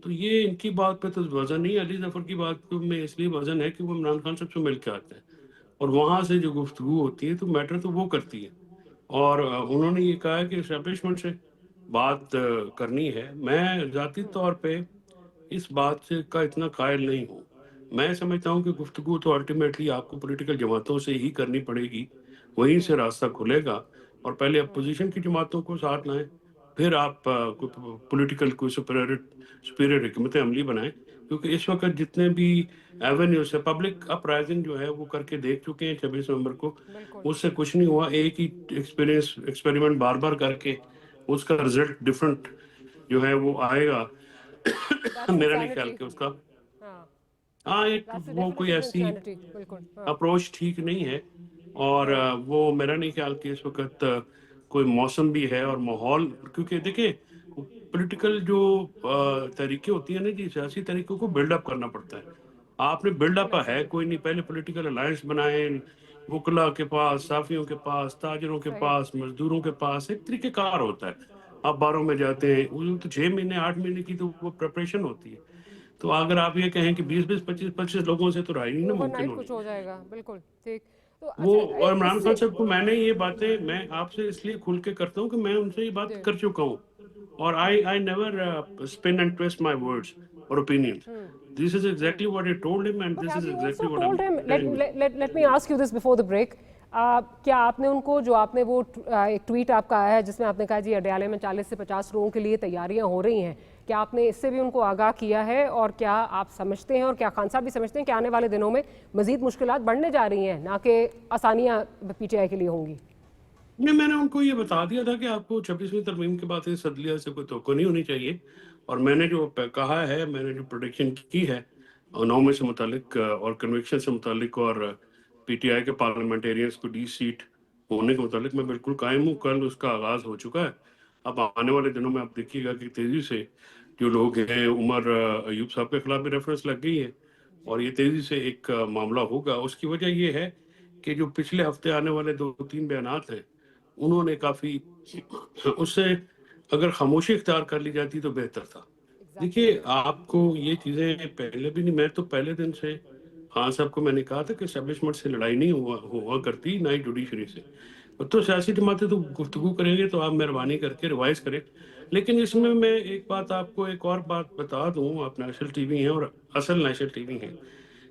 तो ये इनकी बात पे तो वज़न नहीं, अली ज़फ़र की बात पे में इसलिए वज़न है कि वो इमरान खान साहब से मिल के आते हैं, और वहाँ से जो गुफ्तगू होती है तो मैटर तो वो करती है। और उन्होंने ये कहा है कि एस्टेब्लिशमेंट से बात करनी है। मैं ज़ाती तौर पे इस बात से का इतना कायल नहीं हूँ। मैं समझता हूँ कि गुफ्तगू तो अल्टीमेटली आपको पॉलिटिकल जमातों से ही करनी पड़ेगी, वहीं से रास्ता खुलेगा, और पहले अपोजिशन की जमातों को साथ लाएँ, फिर आप पॉलिटिकल कोई सुपीरियर हिकमत अमली बनाएँ, क्योंकि इस वक़्त जितने भी एवेन्यूज़ है, पब्लिक अपराइजिंग जो है वो करके देख चुके हैं 26 नवंबर को, बिल्कुल। उससे कुछ नहीं हुआ। एक ही एक्सपेरिमेंट बार-बार करके उसका रिज़ल्ट डिफरेंट जो है वो आएगा। That's मेरा नहीं ख्याल insanity. कि उसका हाँ, एक that's the वो कोई definition of ऐसी insanity. बिल्कुल, हाँ, अप्रोच ठीक नहीं है, और वो मेरा नहीं ख्याल कि इस वक्त कोई मौसम भी है और माहौल, क्योंकि देखिए पॉलिटिकल जो तरीके होती है ना जी, सियासी तरीकों को बिल्डअप करना पड़ता है। आपने बिल्डअप है Absolutely. कोई नहीं, पहले पॉलिटिकल अलायंस बनाए, वकला के पास, साफियों के पास, ताजरों के सही। पास, मजदूरों के पास एक तरीकेकार होता है। आप बारों में जाते हैं, वो तो 6 महीने 8 महीने की तो वो प्रिपरेशन होती है। तो अगर आप ये कहें कि 20-20 25-25 लोगों से तो राय नहीं ना मुमकिन ओवरनाइट होनी। कुछ हो जाएगा, बिल्कुल, ठीक। तो वो अच्छा, और इमरान खान इससे साहब को मैंने ये बातें मैं आपसे इसलिए खुल के करता हूँ कि मैं उनसे ये बात जी, कर चुका हूँ, और I never spin and twist my words और opinions. This is exactly what I told him, and But this have is you exactly also what I am told him? Let telling let let, let me ask you this before the break. क्या आपने उनको, जो आपने वो एक tweet आपका आया है जिसमें आपने कहा जी अडयाले में 40 से 50 लोगों के लिए तैयारियां हो रही हैं, क्या आपने इससे भी उनको आगाह किया है? और क्या आप समझते हैं, और क्या खान साहब भी समझते हैं कि आने वाले दिनों में मजीद मुश्किलात बढ़ने जा रही हैं, ना कि आसानियां पीटीआई के लिए होंगी? नहीं, मैंने उनको ये बता दिया था कि आपको 26वीं तरमीम के बाद इस अदलिया से कोई तवक्को नहीं होनी चाहिए, और मैंने जो कहा है, मैंने जो प्रोडिक्शन की है 9 में से मुतालिक और कन्विक्शन से मुतालिक, और पीटीआई के पार्लियामेंटेरियंस को डी सीट होने के मुतालिक मैं बिल्कुल कायम हूँ। कल उसका आगाज़ हो चुका है। अब आने वाले दिनों में आप देखिएगा कि तेज़ी से जो लोग हैं, उमर अयूब साहब के खिलाफ भी रेफरेंस लग गई है, और ये तेज़ी से एक मामला होगा। उसकी वजह ये है कि जो पिछले हफ्ते आने वाले 2-3 बयानात हैं, उन्होंने काफ़ी उससे अगर खामोशी इख्तियार कर ली जाती तो बेहतर था। देखिए, आपको ये चीज़ें पहले भी नहीं, मैं तो पहले दिन से खान साहब को मैंने कहा था कि एस्टेब्लिशमेंट से लड़ाई नहीं हुआ करती, ना ही जुडिशरी से। तो सियासी जमातें तो गुफ्तगू करेंगे, तो आप मेहरबानी करके रिवाइज़ करें। लेकिन इसमें मैं एक बात आपको एक और बात बता दूँ, आप नेशनल टीवी हैं और असल नेशनल टीवी हैं।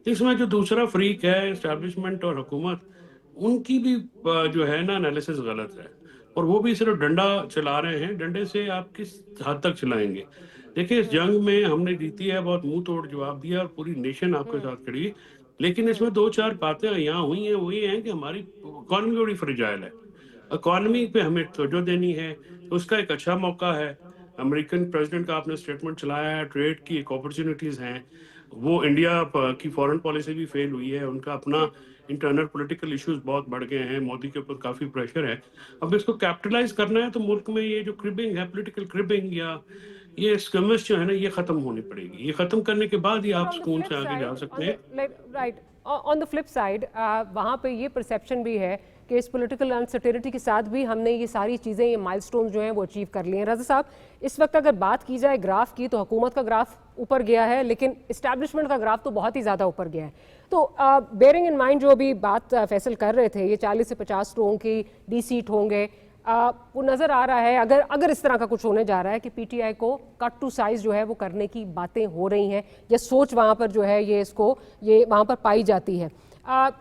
इसमें जो दूसरा फ़रीक है, एस्टेब्लिशमेंट और हुकूमत, उनकी भी जो है ना एनालिसिस गलत है, और वो भी सिर्फ डंडा चला रहे हैं। डंडे से आप किस हद तक चलाएंगे? देखिए, इस जंग में हमने जीती है, बहुत मुंह तोड़ जवाब दिया, और पूरी नेशन आपके साथ खड़ी है। लेकिन इसमें 2-4 बातें यहाँ हुई हैं, वो ये हैं कि हमारी इकॉनमी बड़ी फ्रेजाइल है। इकॉनमी पे हमें तवज्जो देनी है, तो उसका एक अच्छा मौका है। अमेरिकन प्रेसिडेंट का आपने स्टेटमेंट चलाया है, ट्रेड की एक अपॉर्चुनिटीज़ हैं। वो इंडिया की फॉरेन पॉलिसी भी फेल हुई है, उनका अपना इंटरनल पॉलिटिकल इश्यूज बहुत बढ़ गए हैं, मोदी के ऊपर काफ़ी प्रेशर है। अब इसको कैपिटलाइज करना है तो मुल्क में ये जो क्रिबिंग है, पॉलिटिकल क्रिबिंग या ये स्कमिश जो है ना, ये ख़त्म होनी पड़ेगी। ये ख़त्म करने के बाद ही But आप on the सुकून flip से आगे जा side, सकते हैं। right, on the flip side, वहाँ पे ये परसेप्शन भी है कि इस पॉलिटिकल अनसर्टेनिटी के साथ भी हमने ये सारी चीज़ें, ये माइलस्टोन जो हैं वो अचीव कर लिए हैं। रज़ा साहब, इस वक्त अगर बात की जाए ग्राफ की, तो हुकूमत का ग्राफ ऊपर गया है, लेकिन इस्टेब्लिशमेंट का ग्राफ तो बहुत ही ज़्यादा ऊपर गया है। तो बेयरिंग इन माइंड जो अभी बात फैसल कर रहे थे, ये 40 से 50 लोगों की डी सीट होंगे, वो नज़र आ रहा है, अगर इस तरह का कुछ होने जा रहा है कि पीटीआई को कट टू साइज जो है वो करने की बातें हो रही हैं, या सोच वहाँ पर जो है ये वहाँ पर पाई जाती है।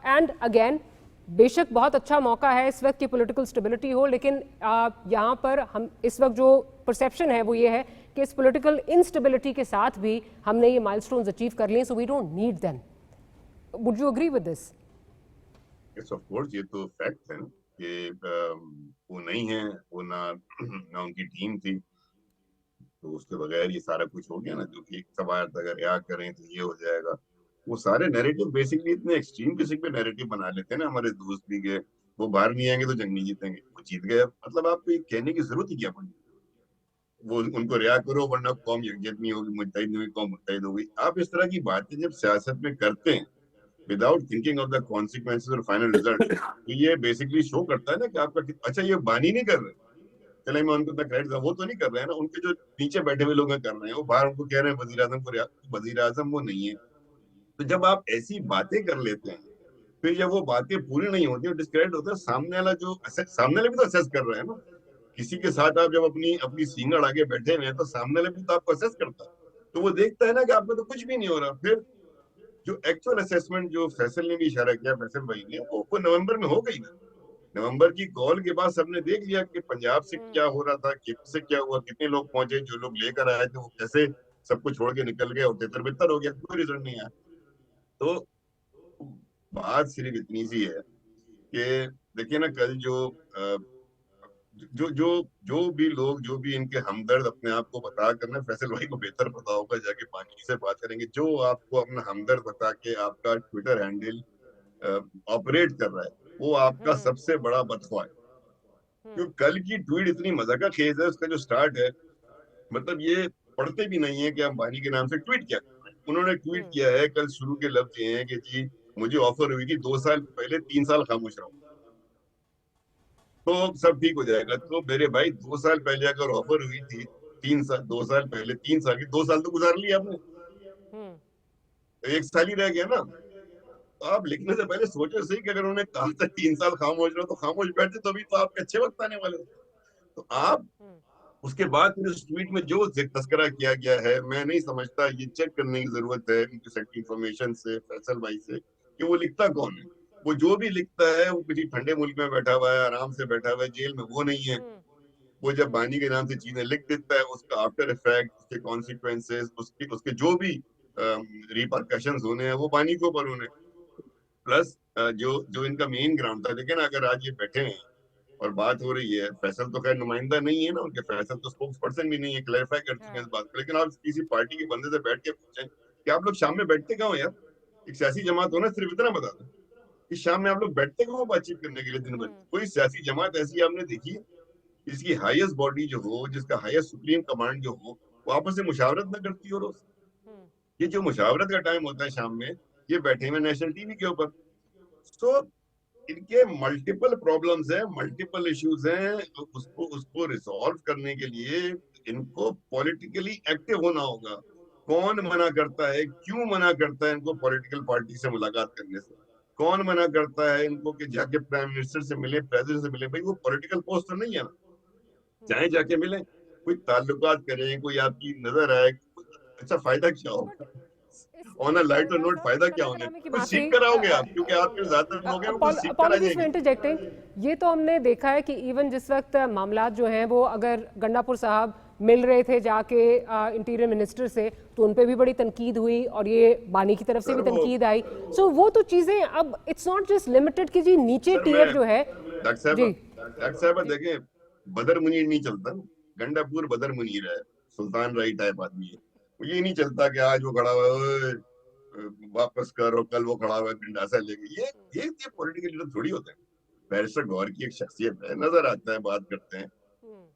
एंड अगेन, बेशक बहुत अच्छा मौका है इस वक्त की पॉलिटिकल स्टेबिलिटी हो, लेकिन यहाँ पर हम इस वक्त जो परसेप्शन है वो ये है कि इस पॉलिटिकल इंस्टेबिलिटी के साथ भी हमने ये माइलस्टोन्स अचीव कर लिए, so we don't need them. Would you agree with this? Yes, of course, ये तो फैक्ट है कि वो नहीं है, वो ना उनकी टीम थी, तो उसके बगैर ये सारा कुछ हो गया ना। जो कि एक सवाल था, अगर या करें तो ये हो जाएगा। वो सारे नैरेटिव बेसिकली इतने एक्सट्रीम किसी पे नैरेटिव बना लेते हैं ना हमारे दोस्त भी के, وہ باہر نہیں آئیں گے تو جنگ نہیں जीतेंगे, وہ जीत गए. मतलब आपको ये कहने की जरूरत ही क्या पड़ी, वो उनको रिहा करो वरना कौम यकजहत नहीं होगी, मुत्तहिद नहीं हुई कौम मुत्तहिद होगी. आप इस तरह की बातें जब सियासत में करते हैं without thinking of the consequences और फाइनल रिजल्ट, तो ये बेसिकली शो करता है ना कि आपका अच्छा ये बानी नहीं कर रहे, चले मैं उनको क्रेडिट, वो तो नहीं कर रहे हैं ना, उनके जो नीचे बैठे हुए लोग हैं कर रहे हैं, वो बाहर उनको कह रहे हैं वजीर आजम को, वजीर आजम वो नहीं है. तो जब आप ऐसी बातें कर लेते हैं, फिर जब वो बातें पूरी नहीं होती और डिस्क्रेडिट होता है, सामने वाला जो सामने वाला भी तो असेस कर रहा है ना. किसी के साथ आप जब अपनी अपनी सींगड़ आगे बैठे हुए हैं तो सामने वाला भी तो आपको असेस करता है, तो वो देखता है ना कि आपको तो कुछ भी नहीं हो रहा. फिर जो एक्चुअल असेसमेंट जो फैसल ने भी इशारा किया, फैसल भाई ने, वो नवंबर में हो गई ना. नवंबर की कॉल के बाद सबने देख लिया कि पंजाब से क्या हो रहा था, केपी से क्या हुआ, कितने लोग पहुंचे, जो लोग लेकर आए थे वो कैसे सबको छोड़ के निकल गए और तितर बितर हो गया, कोई रिजल्ट नहीं आया. तो बात सिर्फ इतनी सी है कि देखिए ना, कल जो भी लोग, जो भी इनके हमदर्द अपने आप को बता कर ना, फैसल भाई को बेहतर पता होगा, जाके बाकी से बात करेंगे, जो आपको अपना हमदर्द बता के आपका ट्विटर हैंडल ऑपरेट कर रहा है, वो आपका सबसे बड़ा बदख्वा है. क्योंकि कल की ट्वीट इतनी मजाका खेज है, उसका जो स्टार्ट है, मतलब ये पढ़ते भी नहीं है कि अंबानी के नाम से ट्वीट क्या कर रहे हैं. उन्होंने ट्वीट किया है, कल शुरू के लफ्ज ये हैं कि जी मुझे ऑफर हुई थी 2 साल पहले, 3 साल खामोश रहूं तो सब ठीक हो जाएगा. तो मेरे भाई 2 साल पहले अगर ऑफर हुई थी, 2 साल पहले, 3 साल की, 2 साल तो गुजार लिया आपने, 1 साल ही रह गया ना. तो आप लिखने से पहले सोचो सही कि अगर उन्होंने कहा था 3 साल खामोश रहो तो खामोश बैठते, तो अभी तो आपके अच्छे वक्त आने वाले थे. तो आप उसके बाद फिर उस ट्वीट में जो तस्करा किया गया है, मैं नहीं समझता, ये चेक करने की जरूरत है इंफॉर्मेशन से, फैसल भाई से, कि वो लिखता कौन है. वो जो भी लिखता है वो किसी ठंडे मुल्क में बैठा हुआ है, आराम से बैठा हुआ है, जेल में वो नहीं है. वो जब बानी के नाम से चीजें लिख देता है, उसका आफ्टर इफेक्ट, उसके कॉन्सिक्वेंसेस, उसके जो भी रिपरकशंस होने हैं वो बानी के ऊपर होने. प्लस जो इनका मेन ग्राउंड था, देखिए ना, अगर आज ये बैठे हैं और बात हो रही है, फैसल तो खैर नुमाइंदा नहीं है ना उनके, फैसल तो स्पोक्स पर्सन भी नहीं है, क्लैरिफाई कर चुके हैं इस बात को. लेकिन आप किसी पार्टी के बंदे से बैठ के पूछें कि आप लोग शाम में बैठते कहाँ हो यार, एक सियासी जमात हो ना, सिर्फ इतना बता दो कि शाम में आप लोग बैठते कहाँ हो बातचीत करने के लिए दिन भर. कोई सियासी जमात ऐसी आपने देखी है इसकी हाईएस्ट बॉडी जो हो, जिसका हाईएस्ट सुप्रीम कमांड जो हो, वो आपस में मुशावरत ना करती हो रोज. ये जो मुशावरत का टाइम होता है शाम में, ये बैठे हुए नेशनल टीवी के ऊपर. तो इनके मल्टीपल प्रॉब्लम्स हैं, मल्टीपल इश्यूज हैं, उसको रिसॉल्व करने के लिए इनको पॉलिटिकली एक्टिव होना होगा. कौन मना करता है, क्यों मना करता है इनको पॉलिटिकल पार्टी से मुलाकात करने से, कौन मना करता है इनको कि जाके प्राइम मिनिस्टर से मिले, प्रेसिडेंट से मिले. भाई वो पॉलिटिकल पोस्ट तो नहीं है ना, चाहे जाके मिले, कोई ताल्लुकात करें, कोई आपकी नजर आए, अच्छा फायदा क्या होगा ऑन अ लाइटर नोट, फायदा क्या होने, कुछ सीख कर आओगे आप, क्योंकि आपके ज्यादातर लोग हैं वो कुछ सीख कर आ जाएंगे. ये तो हमने देखा है कि इवन जिस वक्त मामला जो हैं वो, अगर गंडापुर साहब मिल रहे थे जाके इंटीरियर मिनिस्टर से, तो उन पे भी बड़ी तनकीद हुई और ये बानी की तरफ से भी तनकीद आई. सो वो तो चीजें अब इट्स नॉट जस्ट लिमिटेड कि जी नीचे टियर जो है. डॉक्टर साहब देखें, बदर मुनीर नहीं चलता, गंडापुर बदर मुनीर है, सुल्तान राई टाइप आदमी है. ये नहीं चलता कि आज वो खड़ा हुआ वापस कर और कल वो खड़ा हुआ गंडासा लेके. ये पॉलिटिकल लीडर थोड़ी होते हैं. बैरिस्टर गौर की एक शख्सियत है, नजर आता है, बात करते हैं.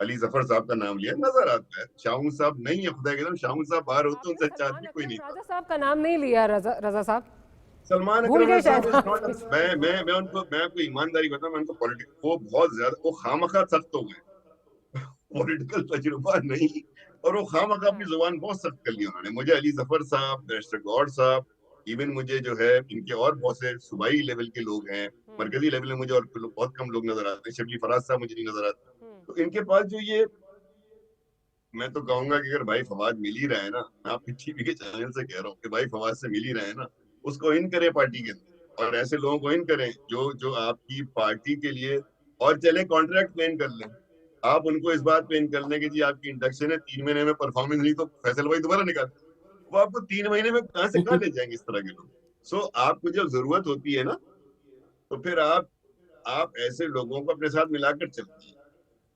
अली जफर साहब का नाम लिया, नजर आता है. शाहून साहब नहीं है, खुदा के नाम, शाहून साहब बाहर होते, उनसे अच्छा आदमी कोई नहीं. राजा साहब का नाम नहीं लिया, रजा साहब, सलमान अकरम साहब, मैं आपको ईमानदारी बताऊं, मैं उनको पॉलिटिक्स, वो बहुत ज्यादा, वो खामखा सख्त हो गए, पॉलिटिकल तजुर्बा नहीं, और वो खामखा अपनी जुबान बहुत सख्त कर ली उन्होंने. मुझे अली जफर साहब, बैरिस्टर गौर साहब, इवन मुझे जो है इनके और बहुत से सूबाई लेवल के लोग हैं, मरकजी लेवल में मुझे और बहुत कम लोग नजर आते हैं. शबली फराज साहब मुझे नहीं नजर आते. तो इनके पास जो ये, मैं तो कहूंगा कि अगर भाई फवाद मिल ही रहा है ना, मैं आपके टीवी के चैनल से कह रहा हूँ कि भाई फवाद से मिल ही रहा है ना, उसको इन करे पार्टी के अंदर, और ऐसे लोगों को इन करें जो आपकी पार्टी के लिए, और चले कॉन्ट्रैक्ट में इन कर लें. आप उनको इस बात पे इन कर लें कि जी आपकी इंडक्शन है, 3 महीने में परफॉर्मेंस नहीं तो फैसल भाई दोबारा निकाल, वो आपको 3 महीने में कहाँ से कहाँ ले जाएंगे इस तरह के लोग. सो आपको जब जरूरत होती है ना, तो फिर आप ऐसे लोगों को अपने साथ मिलाकर चलते हैं.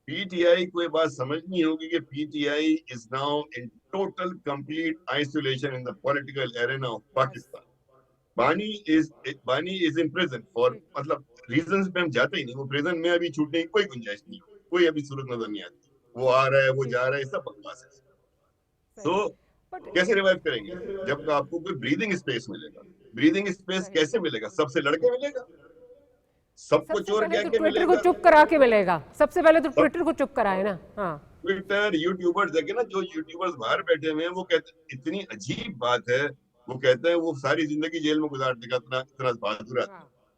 पीटीआई को ये बात समझनी होगी कि PTI is now in total complete isolation in the political arena of Pakistan. बानी इज इन प्रिजन फॉर, मतलब रीजन पे हम जाते ही नहीं, वो प्रिजन में अभी छूटने की कोई गुंजाइश नहीं, कोई अभी सूरत नजर नहीं आती, वो आ रहा है, वो जा रहा है, सब बकवास है। तो कैसे रिवाइव करेंगे जब आपको कोई ब्रीदिंग स्पेस मिलेगा? ब्रीदिंग स्पेस कैसे मिलेगा? सबसे लड़के मिलेगा, सबको चोर कह के ट्विटर को मिलेगा, चुप करा के मिलेगा। सबसे पहले तो ट्विटर को चुप कराए ना। हाँ, ट्विटर, यूट्यूबर्स देखे ना, जो यूट्यूबर्स बाहर बैठे हुए हैं, वो कहते, इतनी अजीब बात है, वो कहते हैं वो सारी जिंदगी जेल में गुजार देगा, इतना बहादुर है।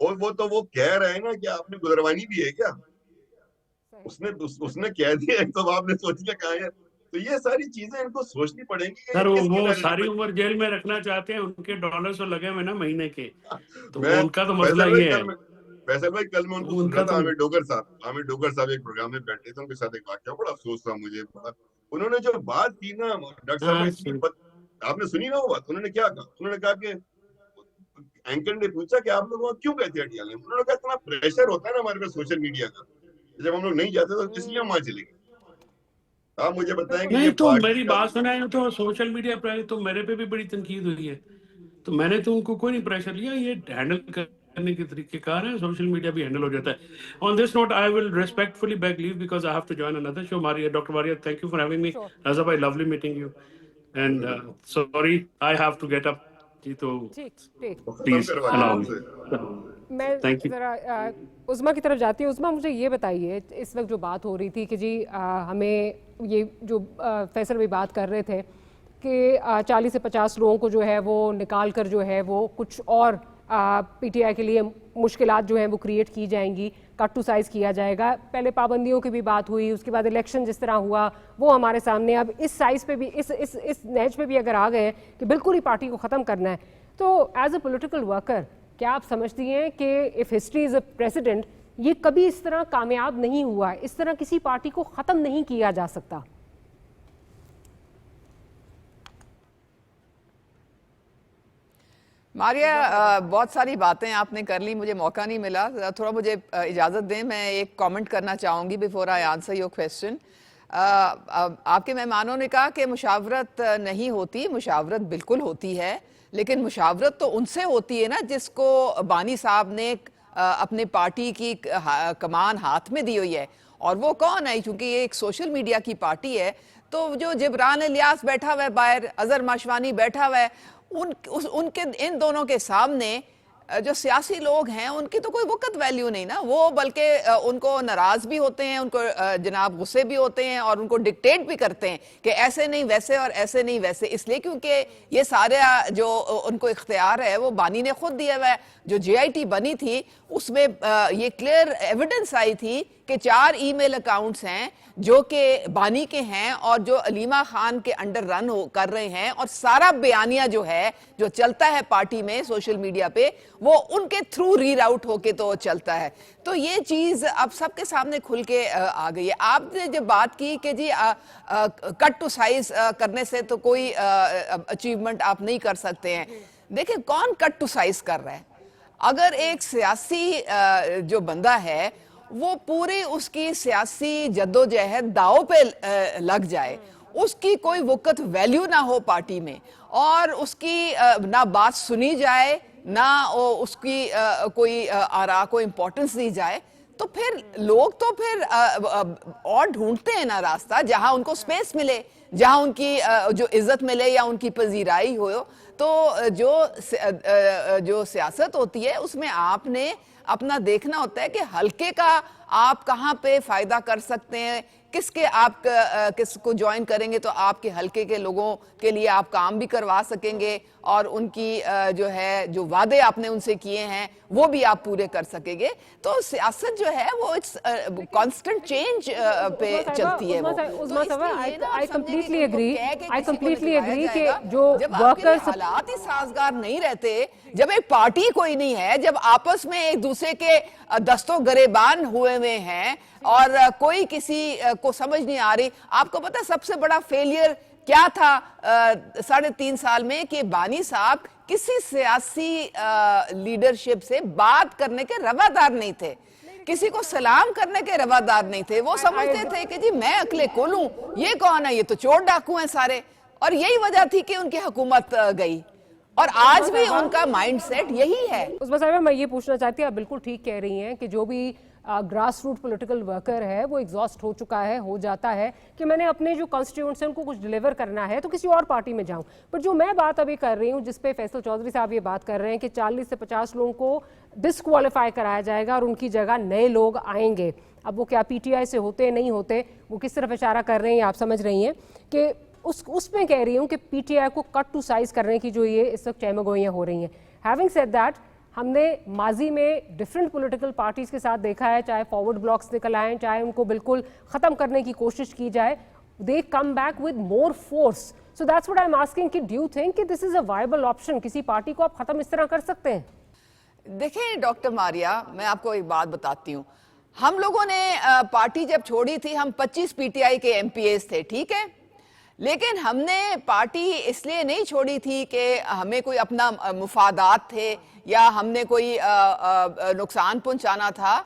और वो तो वो कह रहे हैं ना कि आपने गुजरवानी भी है क्या? उसने कह दिया है, तो आपने सोच लिया कहा है। तो ये सारी चीजें इनको सोचनी पड़ेंगी। सर वो सारी उम्र जेल में रखना चाहते हैं, उनके डॉलर्स तो लगे हुए ना महीने के, तो उनका तो मसला ये है। फैसल भाई, कल मैं उनको सुन रहा था, आमिर डोगर साहब एक प्रोग्राम में बैठे थे, उनके साथ एक वाकया, बड़ा अफसोस था मुझे, बड़ा उन्होंने जो बात की ना डॉक्टर साहब, आपने सुनी ना वो बात? उन्होंने क्या कहा? उन्होंने कहा कि एंकर ने पूछा कि आप लोग क्यों कहते हैं हटियाले? उन्होंने कहा इतना प्रेशर होता है ना हमारे पे सोशल मीडिया का, जब हम लोग नहीं जाते तो इसलिए हम वहां चले गए। आप मुझे बताएं कि नहीं, तो मेरी बात सुनाए तो सोशल मीडिया पर तो मेरे पे भी बड़ी तनकीद हुई है, तो मैंने तो उनको कोई नहीं प्रेशर लिया, ये हैंडल करने के तरीके कार है, सोशल मीडिया भी हैंडल हो जाता है। On this note I will respectfully beg leave because I have to join another show. Maria, doctor Maria, thank you for having me. Raza भाई, lovely meeting you, and sorry I have to get up जी, तो please allow me. मैं जरा उज़मा की तरफ जाती हूँ। उज़मा, मुझे ये बताइए, इस वक्त जो बात हो रही थी कि जी हमें ये जो फैसल भी बात कर रहे थे कि 40 से 50 लोगों को जो है वो निकाल कर जो है वो कुछ और पीटीआई के लिए मुश्किलात जो हैं वो क्रिएट की जाएंगी, कट टू साइज़ किया जाएगा। पहले पाबंदियों की भी बात हुई, उसके बाद इलेक्शन जिस तरह हुआ वो हमारे सामने, अब इस साइज़ पे भी, इस नैज पे भी अगर आ गए कि बिल्कुल ही पार्टी को ख़त्म करना है, तो एज अ पॉलिटिकल वर्कर क्या आप समझती हैं कि if history is a president, ये कभी इस तरह कामयाब नहीं हुआ है, इस तरह किसी पार्टी को ख़त्म नहीं किया जा सकता? मारिया, बहुत सारी बातें आपने कर ली, मुझे मौका नहीं मिला, थोड़ा मुझे इजाज़त दें, मैं एक कमेंट करना चाहूँगी before I answer your question. आपके मेहमानों ने कहा कि मुशावरत नहीं होती, मुशावरत बिल्कुल होती है, लेकिन मुशावरत तो उनसे होती है ना जिसको बानी साहब ने अपने पार्टी की कमान हाथ में दी हुई है, और वो कौन है? क्योंकि ये एक सोशल मीडिया की पार्टी है, तो जो जिब्रान इलियास बैठा हुआ है बाहर, अजहर माशवानी बैठा हुआ है, उनके इन दोनों के सामने जो सियासी लोग हैं उनकी तो कोई वक़्त वैल्यू नहीं ना, वो बल्कि उनको नाराज़ भी होते हैं, उनको जनाब गुस्से भी होते हैं, और उनको डिक्टेट भी करते हैं कि ऐसे नहीं वैसे और ऐसे नहीं वैसे, इसलिए क्योंकि ये सारे जो उनको इख्तियार है वो बानी ने खुद दिया हुआ है। जो JIT बनी थी उसमें ये क्लियर एविडेंस आई थी कि 4 ईमेल अकाउंट्स हैं जो कि बानी के हैं और जो अलीमा खान के अंडर रन कर रहे हैं, और सारा बयानिया जो है जो चलता है पार्टी में सोशल मीडिया पे वो उनके थ्रू रीड आउट होके तो चलता है। तो ये चीज़ अब सबके सामने खुल के आ गई है। आपने जब बात की कि जी कट टू साइज करने से तो कोई अचीवमेंट आप नहीं कर सकते हैं, देखिए कौन कट टू साइज कर रहा है? अगर एक सियासी जो बंदा है वो पूरी उसकी सियासी जद्दोजहद दाव पे लग जाए, उसकी कोई वक़्त वैल्यू ना हो पार्टी में, और उसकी ना बात सुनी जाए, ना उसकी कोई आरा को इम्पोर्टेंस दी जाए, तो फिर लोग तो फिर और ढूंढते हैं ना रास्ता जहां उनको स्पेस मिले, जहां उनकी जो इज्जत मिले या उनकी पजीराई हो। तो जो सियासत होती है उसमें आपने अपना देखना होता है कि हल्के का आप कहाँ पे फायदा कर सकते हैं, किसको ज्वाइन करेंगे तो आपके हल्के के लोगों के लिए आप काम भी करवा सकेंगे, और उनकी जो वादे आपने उनसे किए हैं वो भी आप पूरे कर सकेंगे। तो सियासत जो है वो इट्स कांस्टेंट चेंज पे चलती है। आई कंप्लीटली एग्री कि जो वर्कर्स हालात ही साजगार नहीं रहते, जब एक पार्टी कोई नहीं है, जब आपस में एक दूसरे के दस्तों गरेबान हुए हुए हैं और कोई किसी को समझ नहीं आ रही। आपको पता है सबसे बड़ा फेलियर क्या था 3.5 साल में? कि बानी साहब किसी सियासी लीडरशिप से बात करने के रवादार नहीं थे, किसी को सलाम करने के रवादार नहीं थे। वो समझते थे कि जी मैं अकले कुल हूं, ये कौन है, ये तो चोर डाकू हैं सारे, और यही वजह थी कि उनकी हुकूमत गई। اور آج بھی ان کا مائنڈ سیٹ یہی ہے. عظمیٰ صاحبہ میں یہ پوچھنا چاہتی ہوں، آپ بالکل ٹھیک کہہ رہی ہیں کہ جو بھی گراس روٹ پولیٹیکل ورکر ہے وہ ایگزاسٹ ہو چکا ہے، ہو جاتا ہے کہ میں نے اپنے جو کانسٹیٹیوئنٹس ہیں ان کو کچھ ڈیلیور کرنا ہے تو کسی اور پارٹی میں جاؤں. پر جو میں بات ابھی کر رہی ہوں، جس پہ فیصل چودھری صاحب یہ بات کر رہے ہیں کہ 40 سے 50 لوگوں کو ڈسکوالیفائی کرایا جائے گا اور ان کی جگہ نئے لوگ آئیں گے. اب وہ کیا پی ٹی آئی سے ہوتے نہیں ہوتے، وہ کس طرف اشارہ کر رہے ہیں آپ سمجھ رہی ہیں کہ اس میں کہہ رہی ہوں کہ پی ٹی آئی کو کٹ ٹو سائز کرنے کی جو یہ اس وقت چہمگوئیاں ہو رہی ہیں. ہیونگ سیڈ دیٹ، ہم نے ماضی میں ڈفرینٹ پولیٹیکل پارٹیز کے ساتھ دیکھا ہے، چاہے فارورڈ بلاکس نکل آئیں، چاہے ان کو بالکل ختم کرنے کی کوشش کی جائے، they come back with more force. So that's what I am asking کہ ڈو یو تھنک کہ this is a viable option? کسی پارٹی کو آپ ختم اس طرح کر سکتے ہیں؟ دیکھیں ڈاکٹر ماریا، میں آپ کو ایک بات بتاتی ہوں. ہم لوگوں نے پارٹی جب چھوڑی تھی، ہم 25 پی ٹی آئی کے ایم پی ایز تھے، ٹھیک ہے، لیکن ہم نے پارٹی اس لیے نہیں چھوڑی تھی کہ ہمیں کوئی اپنا مفادات تھے یا ہم نے کوئی نقصان پہنچانا تھا.